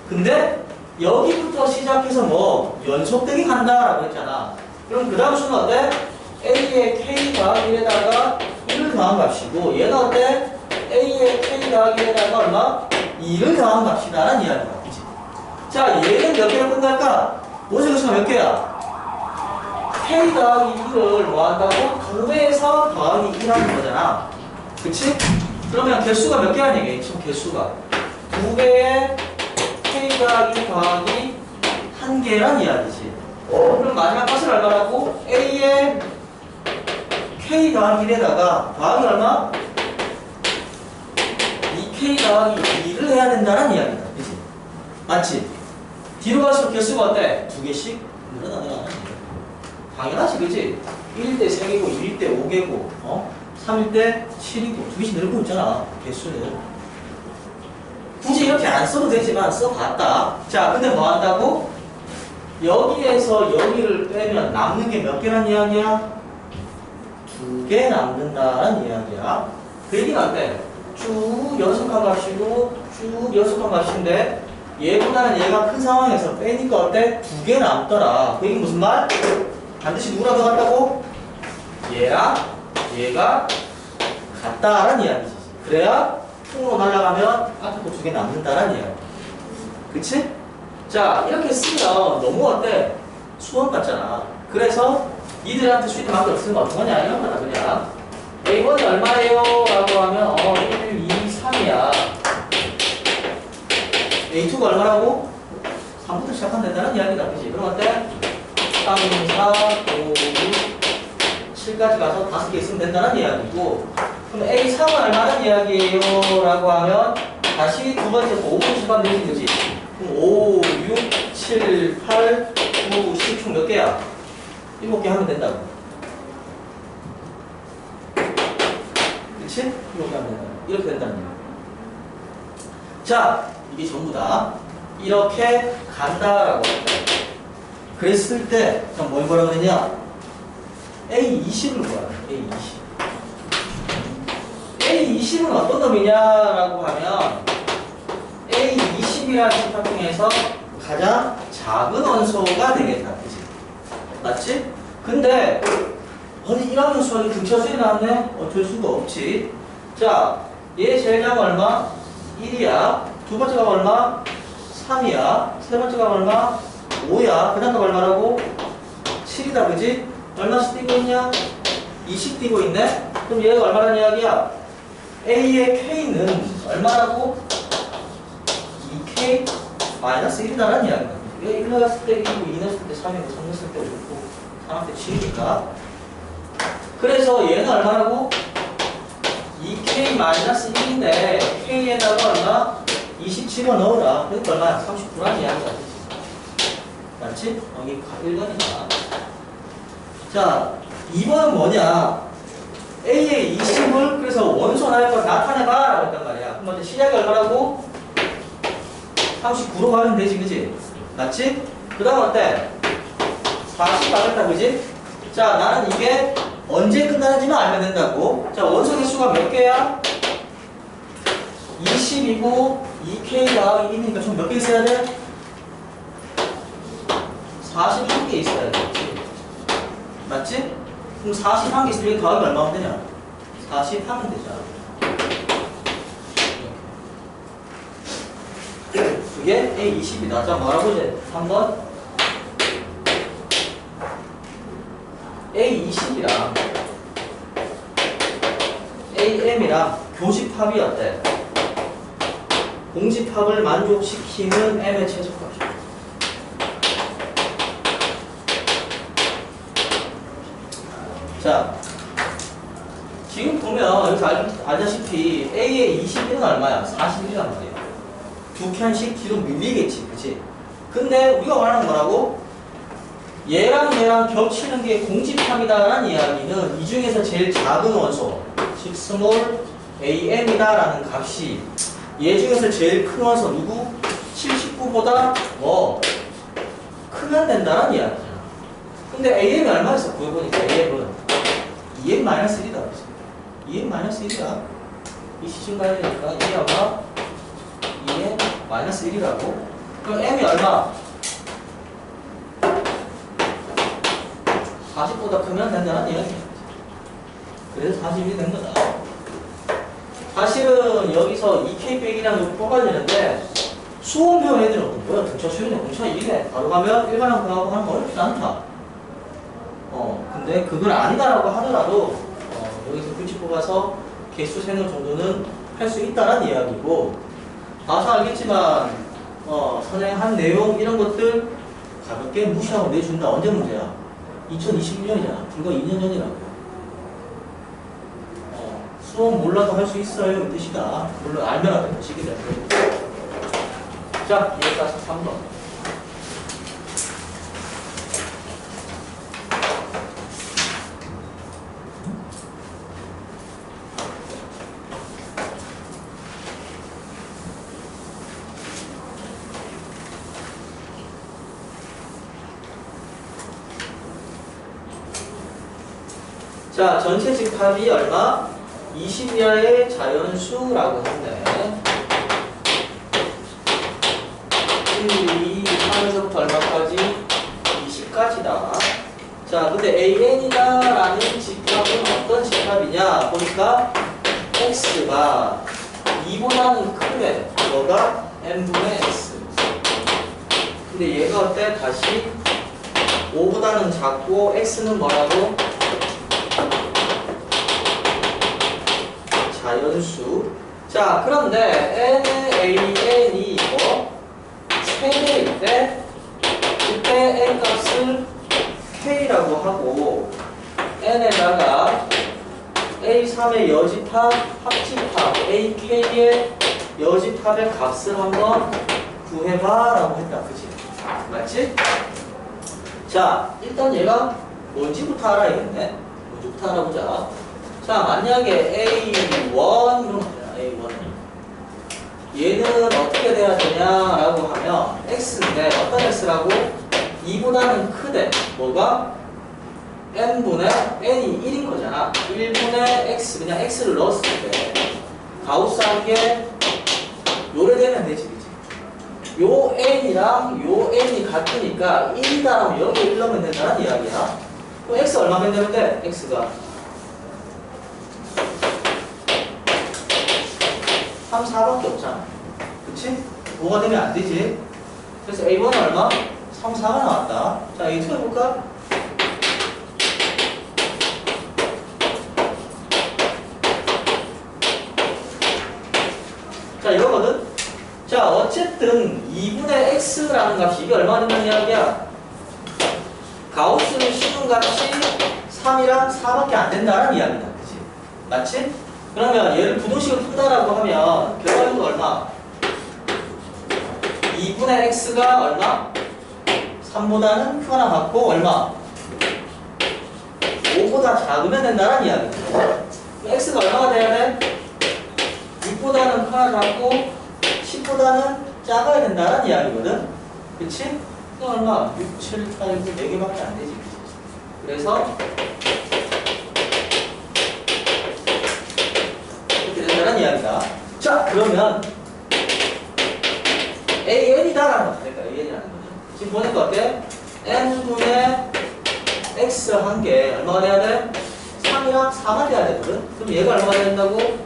근데 여기부터 시작해서 뭐 연속되게 간다라고 했잖아. 그럼 그 다음 수는 어때? A의 K 더하기 1에다가 1을 더한 값이고 얘는 어때? A의 K 더하기 1에다가 얼마? 2를 더한 값이다라는 이야기야. 그치? 자, 얘는 몇 개를 끝날까? 원소 개수가 몇 개야? K 더하기 1을 뭐 한다고? 2배에서 더하기 1 하는 거잖아. 그치? 그러면 개수가 몇 개라는 얘기야? 지금 개수가 2배의 K 더하기 더하기 1개란 이야기지. 그럼 마지막 값을 얼마라고? A의 K 더하기 1에다가 더하기 얼마? 2K 더하기 2를 해야 된다는 이야기다. 그치? 맞지? 뒤로 갈수록 개수가 어때? 2개씩 늘어나는 당연하지, 그치? 1대 3개고 2대 5개고 3대 7이고 2개씩 늘고 있잖아, 개수는. 굳이 이렇게 안 써도 되지만 써봤다. 자, 근데 뭐 한다고? 여기에서 여기를 빼면 남는 게 몇 개란 이야기야? 2개 남는다는 이야기야. 그 얘기는 어때? 쭉 연속한 값이고 쭉 연속한 값인데 얘보다는 얘가 큰 상황에서 빼니까 어때? 2개 남더라. 그 얘기 무슨 말? 반드시 누구랑 더 같다고? 얘랑 얘가 같다라는 이야기지. 그래야 통으로 날아가면 앞에 또 2개 남는다라는 이야기. 그치? 자, 이렇게 쓰면 너무 어때? 수험 같잖아. 그래서 니들한테 수익 만큼 쓰면 어떡하냐 이런 거다. 그냥 A1이 얼마예요? 라고 하면 1, 2, 3이야. A2가 얼마라고? 3부터 시작하면 된다는 이야기다. 그치? 그럼 어때? 3, 4, 5, 6, 7까지 가서 5개 있으면 된다는 이야기고, 그럼 A3은 얼마나 이야기예요? 라고 하면 다시 두 번째 5부터 시작하면 되지, 그치? 그럼 5, 6, 7, 8, 9, 10 총 몇 개야? 7개 하면 된다고. 그치? 7개 하면 된다고. 이렇게 된다는 거야. 자, 이게 전부 다 이렇게 간다라고 합니다. 그랬을 때, 그럼 뭐라고 그랬냐? A20을 구하라. A20. A20은 어떤 놈이냐라고 하면 A20이라는 집합 중에서 가장 작은 원소가 되겠다. 그치? 맞지? 근데 아니 1학년 수학이 등차수에 나왔네? 어쩔 수가 없지. 자, 얘 제일 작은 얼마? 1이야. 두 번째 값 얼마? 3이야. 세 번째 값 얼마? 5야. 그 다음 값 얼마라고? 7이다. 그지? 얼마씩 뛰고 있냐? 20 뛰고 있네? 그럼 얘가 얼마라는 이야기야? A의 K는 얼마라고? 2K 마이너스 1이다라는 이야기야. 1 넣었을 때 1이고 2 넣었을 때 3이고 3 넣었을 때 5고 삼각대 치니까. 그래서 얘는 얼마라고? 2k-1인데 k에다가 얼마? 27을 넣어라. 그러니까 얼마야? 39라는 이야기가 되지. 맞지? 여기 1번이다. 자, 2번은 뭐냐? A의 20을 그래서 원소 나열법 나타내봐 라고 했단 말이야. 그럼 먼저 시작이 얼마라고? 39로 가면 되지, 그지? 맞지? 그 다음 어때? 40 가겠다, 그지? 자, 나는 이게 언제 끝나는지만 알면 된다고. 자, 원소 개수가 몇 개야? 20이고 2K 더하기 1이니까 총 몇 개 있어야 돼? 41개 있어야 돼. 맞지? 그럼 41개 있으면 여기 더하기 얼마면 되냐? 40 하면 되잖아. 그게 A20이다. 자, 뭐라고 이제 3번 A20이랑 AM이랑 교집합이 어때? 공집합을 만족시키는 M의 최소값이야. 자, 지금 보면 여기서 알다시피 A의 21은 얼마야? 41이란 말이야. 두 칸씩 뒤로 밀리겠지, 그치? 근데 우리가 말하는 거라고? 얘랑 겹치는 게 공집합이다라는 이야기는 이 중에서 제일 작은 원소, 즉 스몰 am이다라는 값이 얘 중에서 제일 큰 원소 누구? 79보다 뭐 크면 된다는 이야기잖아. 근데 am이 얼마였어? 구해보니까 am은 2m-1이다. 2m-1이야. 이 시중 가야 되니까 이게 아마 2m-1이라고. 그럼 m이 얼마? 40보다 크면 된다는 이야기야. 그래서 40이 된 거다. 사실은 여기서 2K 빼기랑 이거 뽑아내는데 수험 배운 애들은 뭐야? 등차 수준이 공차 1이네. 바로 가면 일반항 구하고 하는 거 어렵지 않다. 근데 그걸 아니다라고 하더라도 여기서 규칙 뽑아서 개수 세는 정도는 할 수 있다는 이야기고, 봐서 알겠지만 선행한 내용 이런 것들 가볍게 무시하고 내준다. 언제 문제야? 2021년이잖아. 불과 2년 전이라고. 수업 몰라도 할 수 있어요. 이 뜻이다. 물론 알면 안 되는 뜻이기 때문에. 자, 243번. 자, 전체 집합이 얼마? 20야의 자연수라고 했네. 1, 2, 3에서부터 얼마까지? 20까지다. 자, 근데 AN이다라는 집합은 어떤 집합이냐? 보니까 X가 2보다는 크게, 뭐가? N분의 X. 근데 얘가 어때? 다시 5보다는 작고, X는 뭐라고? 자연수. 자, 그런데 NAN이 뭐? 세개일 때 그때 N 값을 K라고 하고 N에다가 A3의 여집합, 합집합 AK의 여집합의 값을 한번 구해봐 라고 했다. 그치? 맞지? 자, 일단 얘가 뭔지부터 알아야겠네. 뭔지부터 알아보자. 자, 만약에 A1 그럼 A1 얘는 어떻게 돼야 되냐라고 하면 X인데 어떤 X라고? 2보다는 크대. 뭐가? N분의 N이 1인 거잖아. 1분의 X, 그냥 X를 넣었을 때 가우스한 게 요래 되면 되지, 그치? 요 N이랑 요 N이 같으니까 1이다라면 여기에 1 넣으면 된다는 이야기야. 그럼 X 얼마면 되는데? X가 3, 4밖에 없잖아. 그치? 5가 되면 안 되지. 그래서 A1은 얼마? 3, 4가 나왔다. 자, A2 해볼까? 자, 이거거든? 자, 어쨌든 2분의 X라는 값이 이게 얼마 된다는 이야기야? 가우스를 씌운 값이 3이랑 4밖에 안 된다는 이야기다. 그치? 맞지? 그러면 얘를 부등식으로 푼다라고 하면 결과적으로 얼마? 2분의 x가 얼마? 3보다는 크거나 같고 얼마? 5보다 작으면 된다는 이야기입니다. x가 얼마가 돼야 돼? 6보다는 크거나 작고 10보다는 작아야 된다는 이야기거든. 그치? 그럼 얼마? 6, 7, 8, 9, 4개밖에 안 되지. 그래서 이렇게 된다는 이야기다. 자, 그러면 AN이다라는 거 그러니까 AN이라는 거죠. 지금 보니까 어때? N분의 X 한 개 얼마가 돼야 돼? 3이랑 4가 돼야 되거든? 그럼 얘가 얼마가 된다고?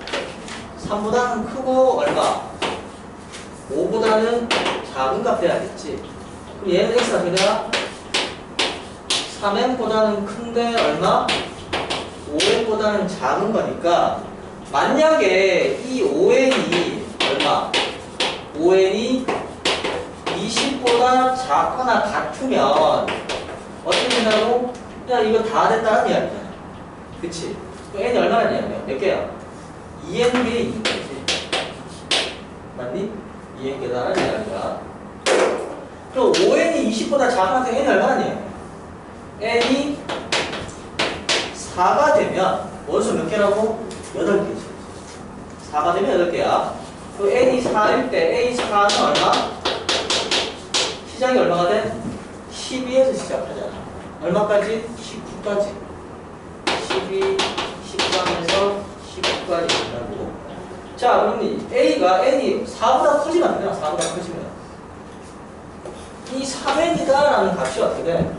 3보다는 크고 얼마? 5보다는 작은 값 돼야겠지. 그럼 얘는 X가 어떻게 돼야? 3n보다는 큰데 얼마? 5n보다는 작은 거니까 만약에 이 5n이 얼마? 5n이 20보다 작거나 같으면 어떻게 된다고? 야 이거 다 된다는 이야기잖아. 그치? n이 얼마나 되냐면 몇 개야? 2n개 있는 거지. 맞니? 2n개다라는 이야기가. 그럼 5n이 20보다 작으면 n이 얼마나 되냐? n이 4가 되면 원수 몇 개라고? 8개지. 4가 되면 8개야. 또 n이 4일 때 a4는 얼마? 시작이 얼마가 돼? 12에서 시작하잖아. 얼마까지? 19까지. 12, 13에서 19까지 된다고. 자, 그럼 a가 n이 4보다 커지면 안 되나? 4보다 커지면. 이 3n이다라는 값이 어떻게 돼?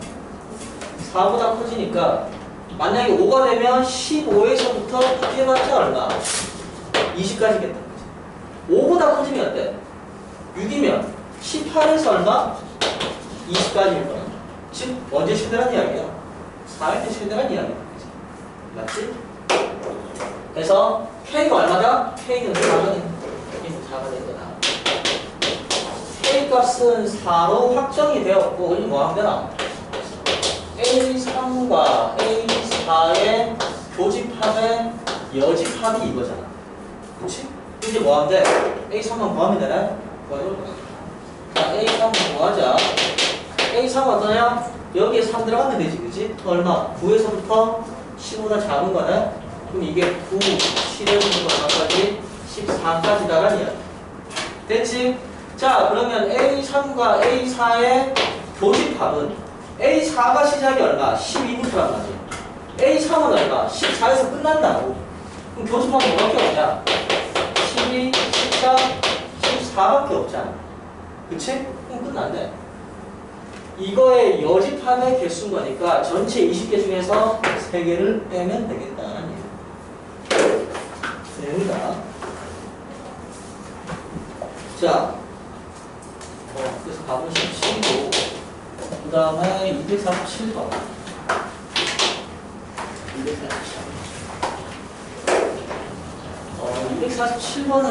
4보다 커지니까 만약에 5가 되면 15에서부터 커져봤자 얼마? 20까지겠다. 5보다 커지면 어때? 6이면 18에서 얼마? 20까지일 거야. 즉 언제 최대란 이야기야? 4일 때 최대란 이야기야. 맞지? 그래서 K가 얼마다? K는 4가 된 거다. K 값은 4로 확정이 되었고 이제 뭐 하면 되나? A3과 A4의 교집합의 여집합이 이거잖아. 그치? 이제 뭐 하면 돼? A3은 뭐 하면 되나? 자, A3은 뭐 하자? A3은 어떠냐? 여기에 3 들어가면 되지, 그치? 얼마? 9에서부터 15보다 작은 거네? 그럼 이게 9, 7에서부터 얼마까지? 14까지다라는 이야기. 됐지? 자, 그러면 A3과 A4의 교집합은 A4가 시작이 얼마? 12부터란 말이야. A3은 얼마? 14에서 끝난다고. 그럼 교집합은 뭐밖에 없냐? 12, 14, 14밖에 없잖아. 그치? 그럼 끝났네. 이거의 여집합의 개수인 거니까 전체 20개 중에서 3개를 빼면 되겠다는 얘기예요. 됩니다. 자, 그래서 답은 17고 그 다음에 247번 247번은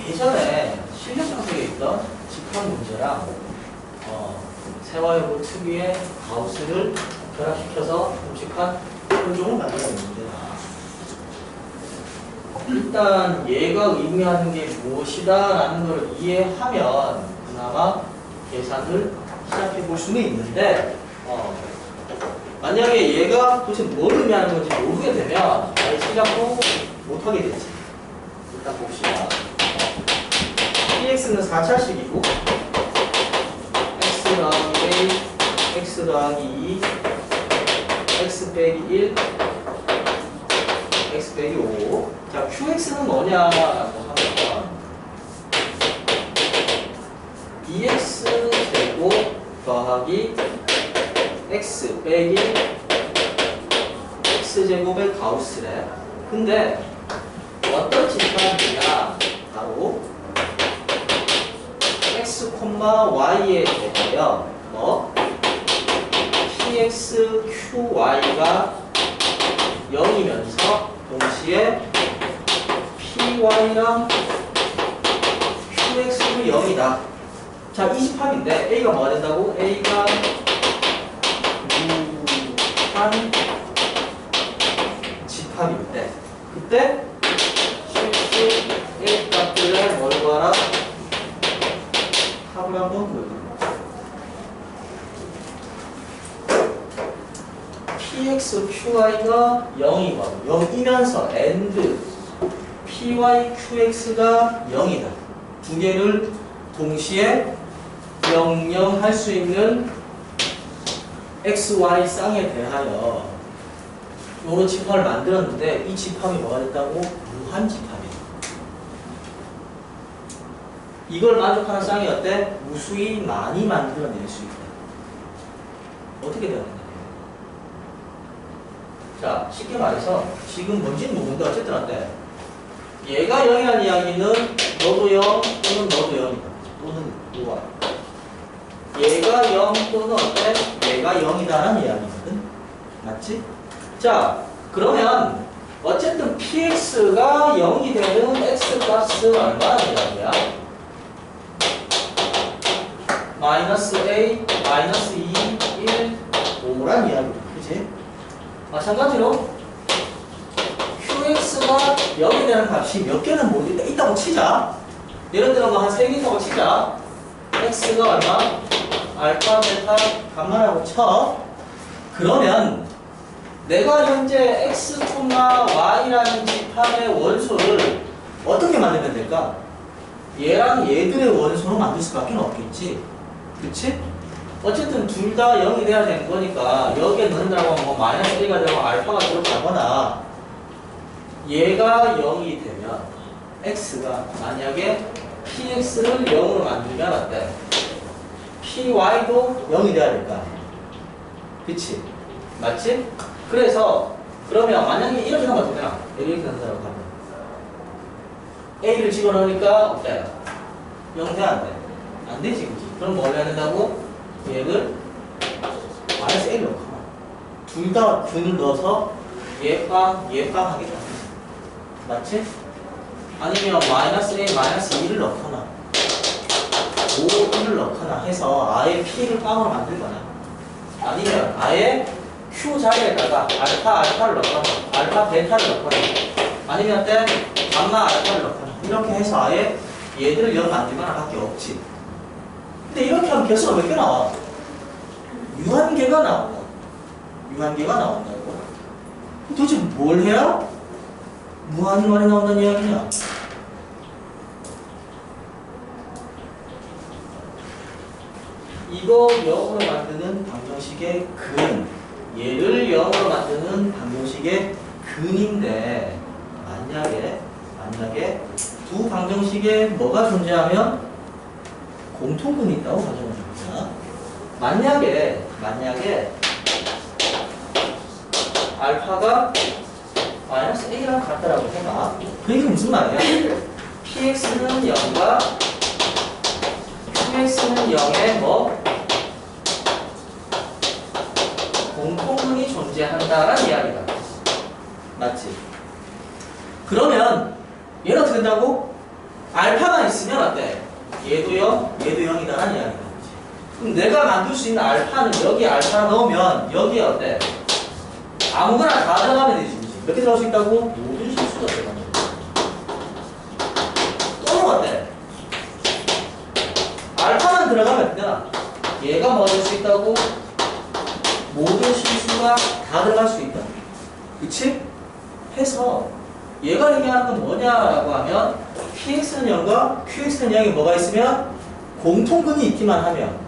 예전에 실력 상석에 있던 직항 문제랑 세화여부 특유의 가우스를 결합시켜서 공식한 표종을 만드는 문제다. 일단 얘가 의미하는 게 무엇이다 라는 걸 이해하면 그나마 계산을 시작해 볼 수는 있는데 만약에 얘가 도대체 뭘 의미하는 건지 모르게 되면 아예 시작도 못하게 되지. 일단 봅시다. px는 4차식이고 x 더하기 a, x 더하기 2, x 빼기 1, x 빼기 5. 자, qx는 뭐냐라고 하면 2x 제곱 더하기 x 빼기 x 제곱의 가우스래. 근데 어떤 집합이냐? 바로 x, y에 대하여 px, qy가 0이면서 동시에 py랑 qx도 0이다. 자, 이 집합인데 a가 뭐가 된다고? a가 한 집합일 때 그때 실수 1 값들을 뭘 구하라? 합을 한번 보여드립니다. pxqy가 0이고 0이면서 and pyqx가 0이다. 두 개를 동시에 명령할 수 있는 xy 쌍에 대하여 이런 집합을 만들었는데 이 집합이 뭐가 됐다고? 무한 집합이에요. 이걸 만족하는 쌍이 어때? 무수히 많이 만들어낼 수 있다. 어떻게 되어야 된다? 자, 쉽게 말해서 지금 뭔지는 모르는데 어쨌든 어때? 얘가 0이라는 이야기는 너도 0 또는 너도 0이다. 또는 누가? 얘가 0 또는 어때? 얘가 0이다라는 이야기거든. 맞지? 자, 그러면 어쨌든 px가 0이 되는 x값은 얼마나 이야기야? 마이너스 a, 마이너스 2, 1, 5란 이야기다. 그치? 마찬가지로 qx가 0이 되는 값이 몇 개는 모르겠다. 있다고 치자. 예를 들어 뭐 한 3개 있다고 치자. x가 얼마? 알파, 베타, 감마라고 쳐. 그러면 내가 현재 x, y라는 집합의 원소를 어떻게 만들면 될까? 얘랑 얘들의 원소로 만들 수밖에 없겠지. 그치? 어쨌든 둘 다 0이 돼야 되는 거니까 여기에 넣는다고 하면 뭐 마이너스 1가 되고 알파가 들어가거나 얘가 0이 되면 x가 만약에 px를 0으로 만들면 어때? py도 0이 돼야 될까? 그치? 맞지? 그래서 그러면 만약에 이렇게 하면 어떻게 되나? 이렇게 한다고 하면 a를 집어넣으니까 어때? 0 돼? 안 돼? 안 되지 그치? 그럼 뭘 해야 된다고? 얘를 마이너스 1을 넣거나 둘 다 균을 넣어서 얘빵 하겠다. 맞지? 아니면 마이너스 1, 마이너스 2를 넣거나 5, 1을 넣거나 해서 아예 p를 빵으로 만들거나 아니면 아예 q 자리에다가 알파를 넣거나 알파 베타를 넣거나 아니면 때 감마 알파를 넣거나 이렇게 해서 아예 얘들을 0 만들거나 밖에 없지. 근데 이렇게 하면 개수가 몇 개 나와? 유한계가 나온다. 유한계가 나온다고. 도대체 뭘 해야 무한히 많이 나온다는 이야기냐? 이거 0으로 만드는 방정식의 근, 얘를 0으로 만드는 방정식의 근인데 만약에 두 방정식에 뭐가 존재하면 공통근이 있다고 가정합니다. 만약에 알파가 마이너스 a랑 같다라고 해봐. 그 얘기는 무슨 말이야? px는 0과 qx는 0에 뭐 공통근이 존재한다라는 이야기다. 맞지? 그러면 얘는 어떻게 된다고? 알파가 있으면 어때? 얘도 0, 얘도 0이다라는 이야기다. 그럼 내가 만들 수 있는 알파는 여기 알파 넣으면 여기에 어때? 아무거나 다 들어가면 되지. 몇 개 들어갈 수 있다고? 모든 실수가 들어가는 거야. 또는 어때? 알파만 들어가면 되나? 얘가 뭐 될 수 있다고? 모든 실수가 다 들어갈 수 있다. 그치? 해서 얘가 얘기하는 건 뭐냐라고 하면 px는 0과 qx는 0이 뭐가 있으면 공통근이 있기만 하면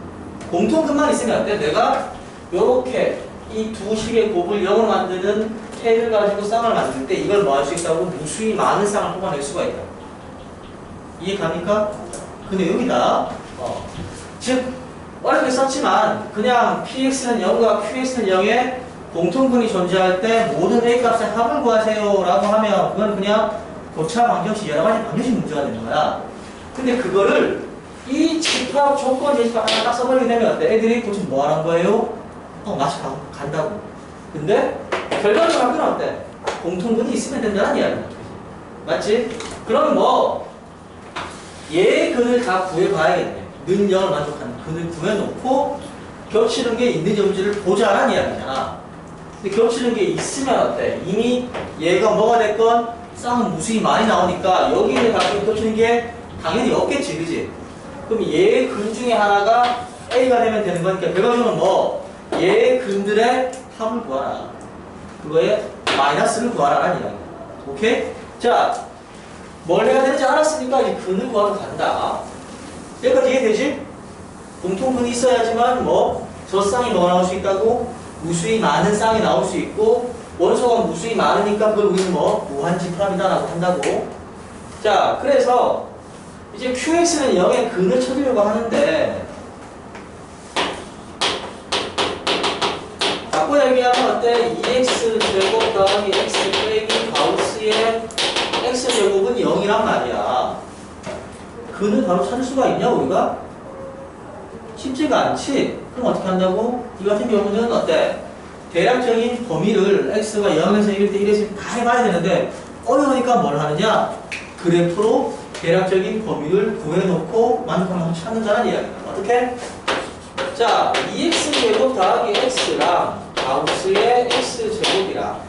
공통근만 있으면 어때? 내가 요렇게 이 두 식의 곱을 0으로 만드는 해를 가지고 쌍을 만들 때 이걸 뭐 할 수 있다고? 무수히 많은 쌍을 뽑아낼 수가 있다. 이해 갑니까? 근데 여기다 즉 어렵게 썼지만 그냥 px는 0과 qx는 0에 공통근이 존재할 때 모든 a 값의 합을 구하세요 라고 하면 그건 그냥 고차 방정식 여러 가지 방정식 문제가 되는 거야. 근데 그거를 이 집합 조건 제시합 하나 딱 써버리게 되면 어때? 애들이 도대체 뭐 하는 거예요? 맛이 간다고. 근데 결과적으로 하면 어때? 공통근이 있으면 된다는 이야기야. 맞지? 그러면 뭐 얘의 근을 다 구해봐야겠네. 는 0을 만족하는 근을 구해놓고 겹치는 게 있는지 없는지를 보자라는 이야기잖아. 근데 겹치는 게 있으면 어때? 이미 얘가 뭐가 됐건 쌍은 무수히 많이 나오니까 여기 있는 값이 겹치는 게 당연히 없겠지, 그지? 그럼 얘 근 중에 하나가 A가 되면 되는 거니까 결과적으로는 뭐? 얘 근들의 합을 구하라. 그거에 마이너스를 구하라는 이야기야. 오케이? 자, 뭘 해야 되는지 알았으니까 이제 근을 구하러 간다. 여기까지 이해되지? 공통근이 있어야지만 뭐 저 쌍이 뭐가 나올 수 있다고? 무수히 많은 쌍이 나올 수 있고 원소가 무수히 많으니까 그걸 우리는 뭐 무한지프랍이다 라고 한다고. 자, 그래서 이제 QX는 0의 근을 찾으려고 하는데 바꿔 얘기하면 어때? 2x 제곱 더하기 x 빼기 가우스의 x 제곱은 0이란 말이야. 근을 바로 찾을 수가 있냐 우리가? 쉽지가 않지? 그럼 어떻게 한다고? 이 같은 경우는 어때? 대략적인 범위를 x가 0에서 1일 때 1에서 다 해봐야 되는데 어려우니까 뭘 하느냐? 그래프로 대략적인 범위를 구해놓고 만족하면 찾는다는 이야기야. 어떻게? 자, 2x 제곱 더하기 x랑 가우스의 x 제곱이랑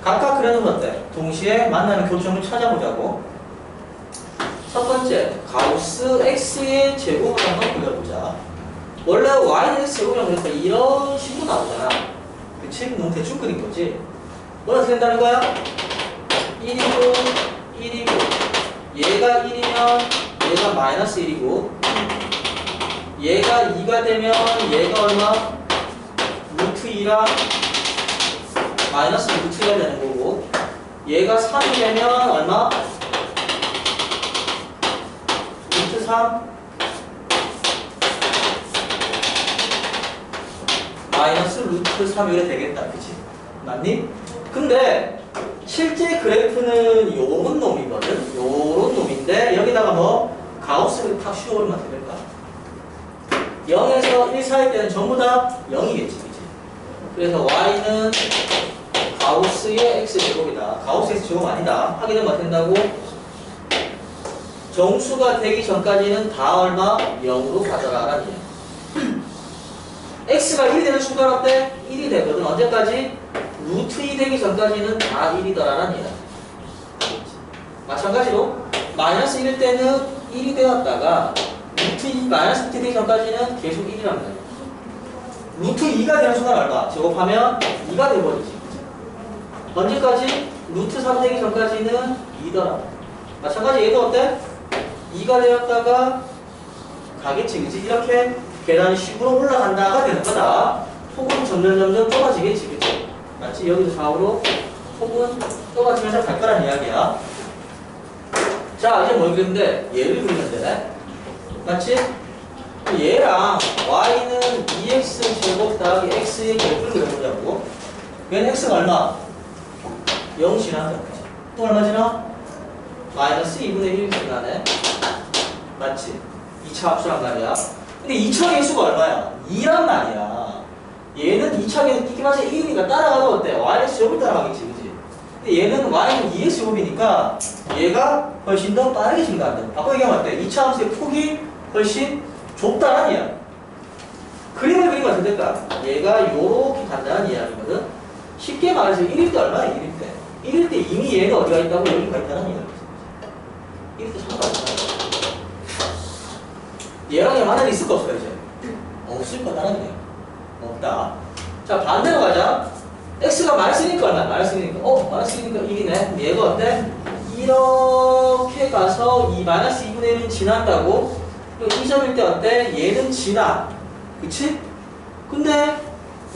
각각 그려놓으면 어때? 동시에 만나는 교점을 찾아보자고. 첫 번째, 가우스 x의 제곱을 한번 그려보자. 원래 y는 x 제곱이라고 그러니까 이런 식으로 나오잖아. 그치? 너무 대충 그린 거지. 뭐라 된다는 거야? 1이고 1이고 얘가 1이면 얘가 마이너스 1이고 얘가 2가 되면 얘가 얼마? 루트 2랑 마이너스 루트 2가 되는 거고 얘가 3이 되면 얼마? 루트 3 마이너스 루트 3 이렇게 되겠다. 그치? 맞니? 근데 실제 그래프는 요런 놈이거든? 요런 놈인데 여기다가 뭐 가우스를 탁 씌워버리면 어떻게 될까? 0에서 1 사이 때는 전부 다 0이겠지. 그치? 그래서 y는 가우스의 x제곱이다. 가우스 x제곱 아니다. 하게 되면 어떻게 된다고? 정수가 되기 전까지는 다 얼마? 0으로 가져가라는 얘기야. x가 1이 되는 순간 어때? 1이 되거든. 언제까지? 루트 2 되기 전까지는 다 1이더라는 얘기야. 마찬가지로 마이너스 1일 때는 1이 되었다가 루트 2, 마이너스 루트 되기 전까지는 계속 1이란 말이야. 루트 2가 되는 순간 얼마? 제곱하면 2가 돼버리지. 언제까지? 루트 3 되기 전까지는 2더라. 마찬가지 얘도 어때? 2가 되었다가 가겠지. 그치? 이렇게 계단이 식으로 올라간다가 되는 거다. 폭은 점점 좁아지겠지. 그치? 맞지? 여기서 좌우로 폭은 좁아지면서 갈 거란 이야기야. 자, 이제 뭘 그리는데? 얘를 그리면 되네. 맞지? 얘랑 y는 2x 제곱 더하기 x의 곱을 그려보자고. 얘는 x가 얼마? 0 지나죠. 또 얼마 지나? 마이너스 2분의 1 지나네. 맞지? 2차 합수란 말이야. 근데 2차 개수가 얼마야? 2란 말이야. 얘는 2차 개수 이렇게 맞아 1이니까 따라가도 어때? y는 제곱을 따라가겠지. 그치? 근데 얘는 y는 2x 제곱이니까 얘가 훨씬 더 빠르게 증가한다. 바꿔 얘기하면 어때? 2차 함수의 폭이 훨씬 좁다는 이야기. 그림을 그리면 어떻게 될까? 얘가 요렇게 간다는 이야기거든. 쉽게 말해서 1일 때 얼마야? 1일 때. 1일 때 이미 얘는 어디가 있다고? 여기가 있다는 이야기지. 1일 때 상관없다. 얘랑 얘만은 있을 거 없어요, 이제? 없을 거다라는 얘기. 없다. 자, 반대로 가자. x가 마이너스니까 얼마야? 마이너스니까. 마이너스니까 1이네. 얘가 어때? 이렇게 가서 이 마이너스 2분의 1은 지난다고? 또 2점일 때 어때? 얘는 지나. 그치? 근데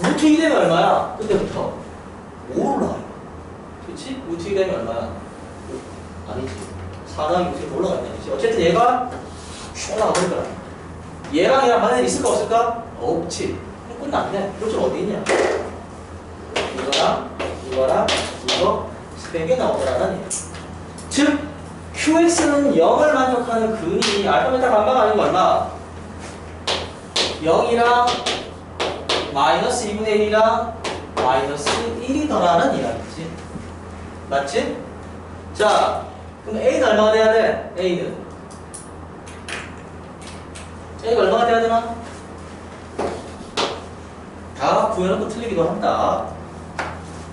루트 2 되면 얼마야? 그때부터 5로 올라가요. 그치? 루트 2 되면 얼마야? 아니지. 4랑 6이 올라가야 되지. 어쨌든 얘가 슉 올라가버릴 거야. 얘랑 얘랑 만약에 있을까 없을까? 없지. 그럼 끝났네. 그렇죠. 어디 있냐? 이거랑 이거 3개 나오더라는 얘기. 즉 QX는 0을 만족하는 근이 알파베타 감방 아니고 얼마? 0이랑 마이너스 2분의 1이랑 마이너스 1이더라는 이야기지. 맞지? 자, 그럼 A는 얼마가 돼야 돼? A가 얼마가 돼야 되나? 다 구해놓고 틀리기도 한다.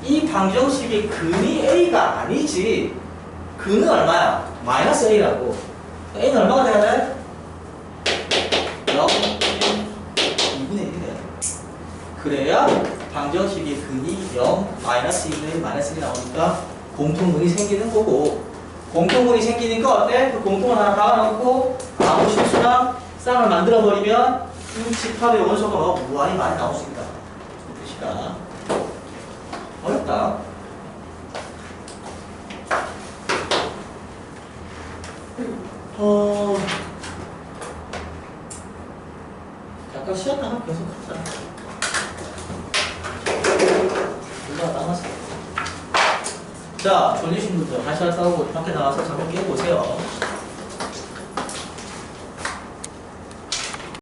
이 방정식의 근이 A가 아니지. 근은 얼마야? 마이너스 A라고. A는 얼마가 돼야 돼? 0, 2분의 1이 돼야 돼. 그래야 방정식의 근이 0, 마이너스 2분의 1, 마이너스 1이 나오니까 공통근이 생기는 거고, 공통근이 생기니까 어때? 그 공통을 하나 박아놓고 아무 실수나 쌍을 만들어버리면 집합의 원소가 뭐 무한히 많이 나올 수 있다. 뜻이다. 어렵다. 잠깐 쉬었다가 계속 하자. 얼마나 남았어? 자, 졸리신 분들 하시다 싸우고 밖에 나가서 잠깐 깨보세요.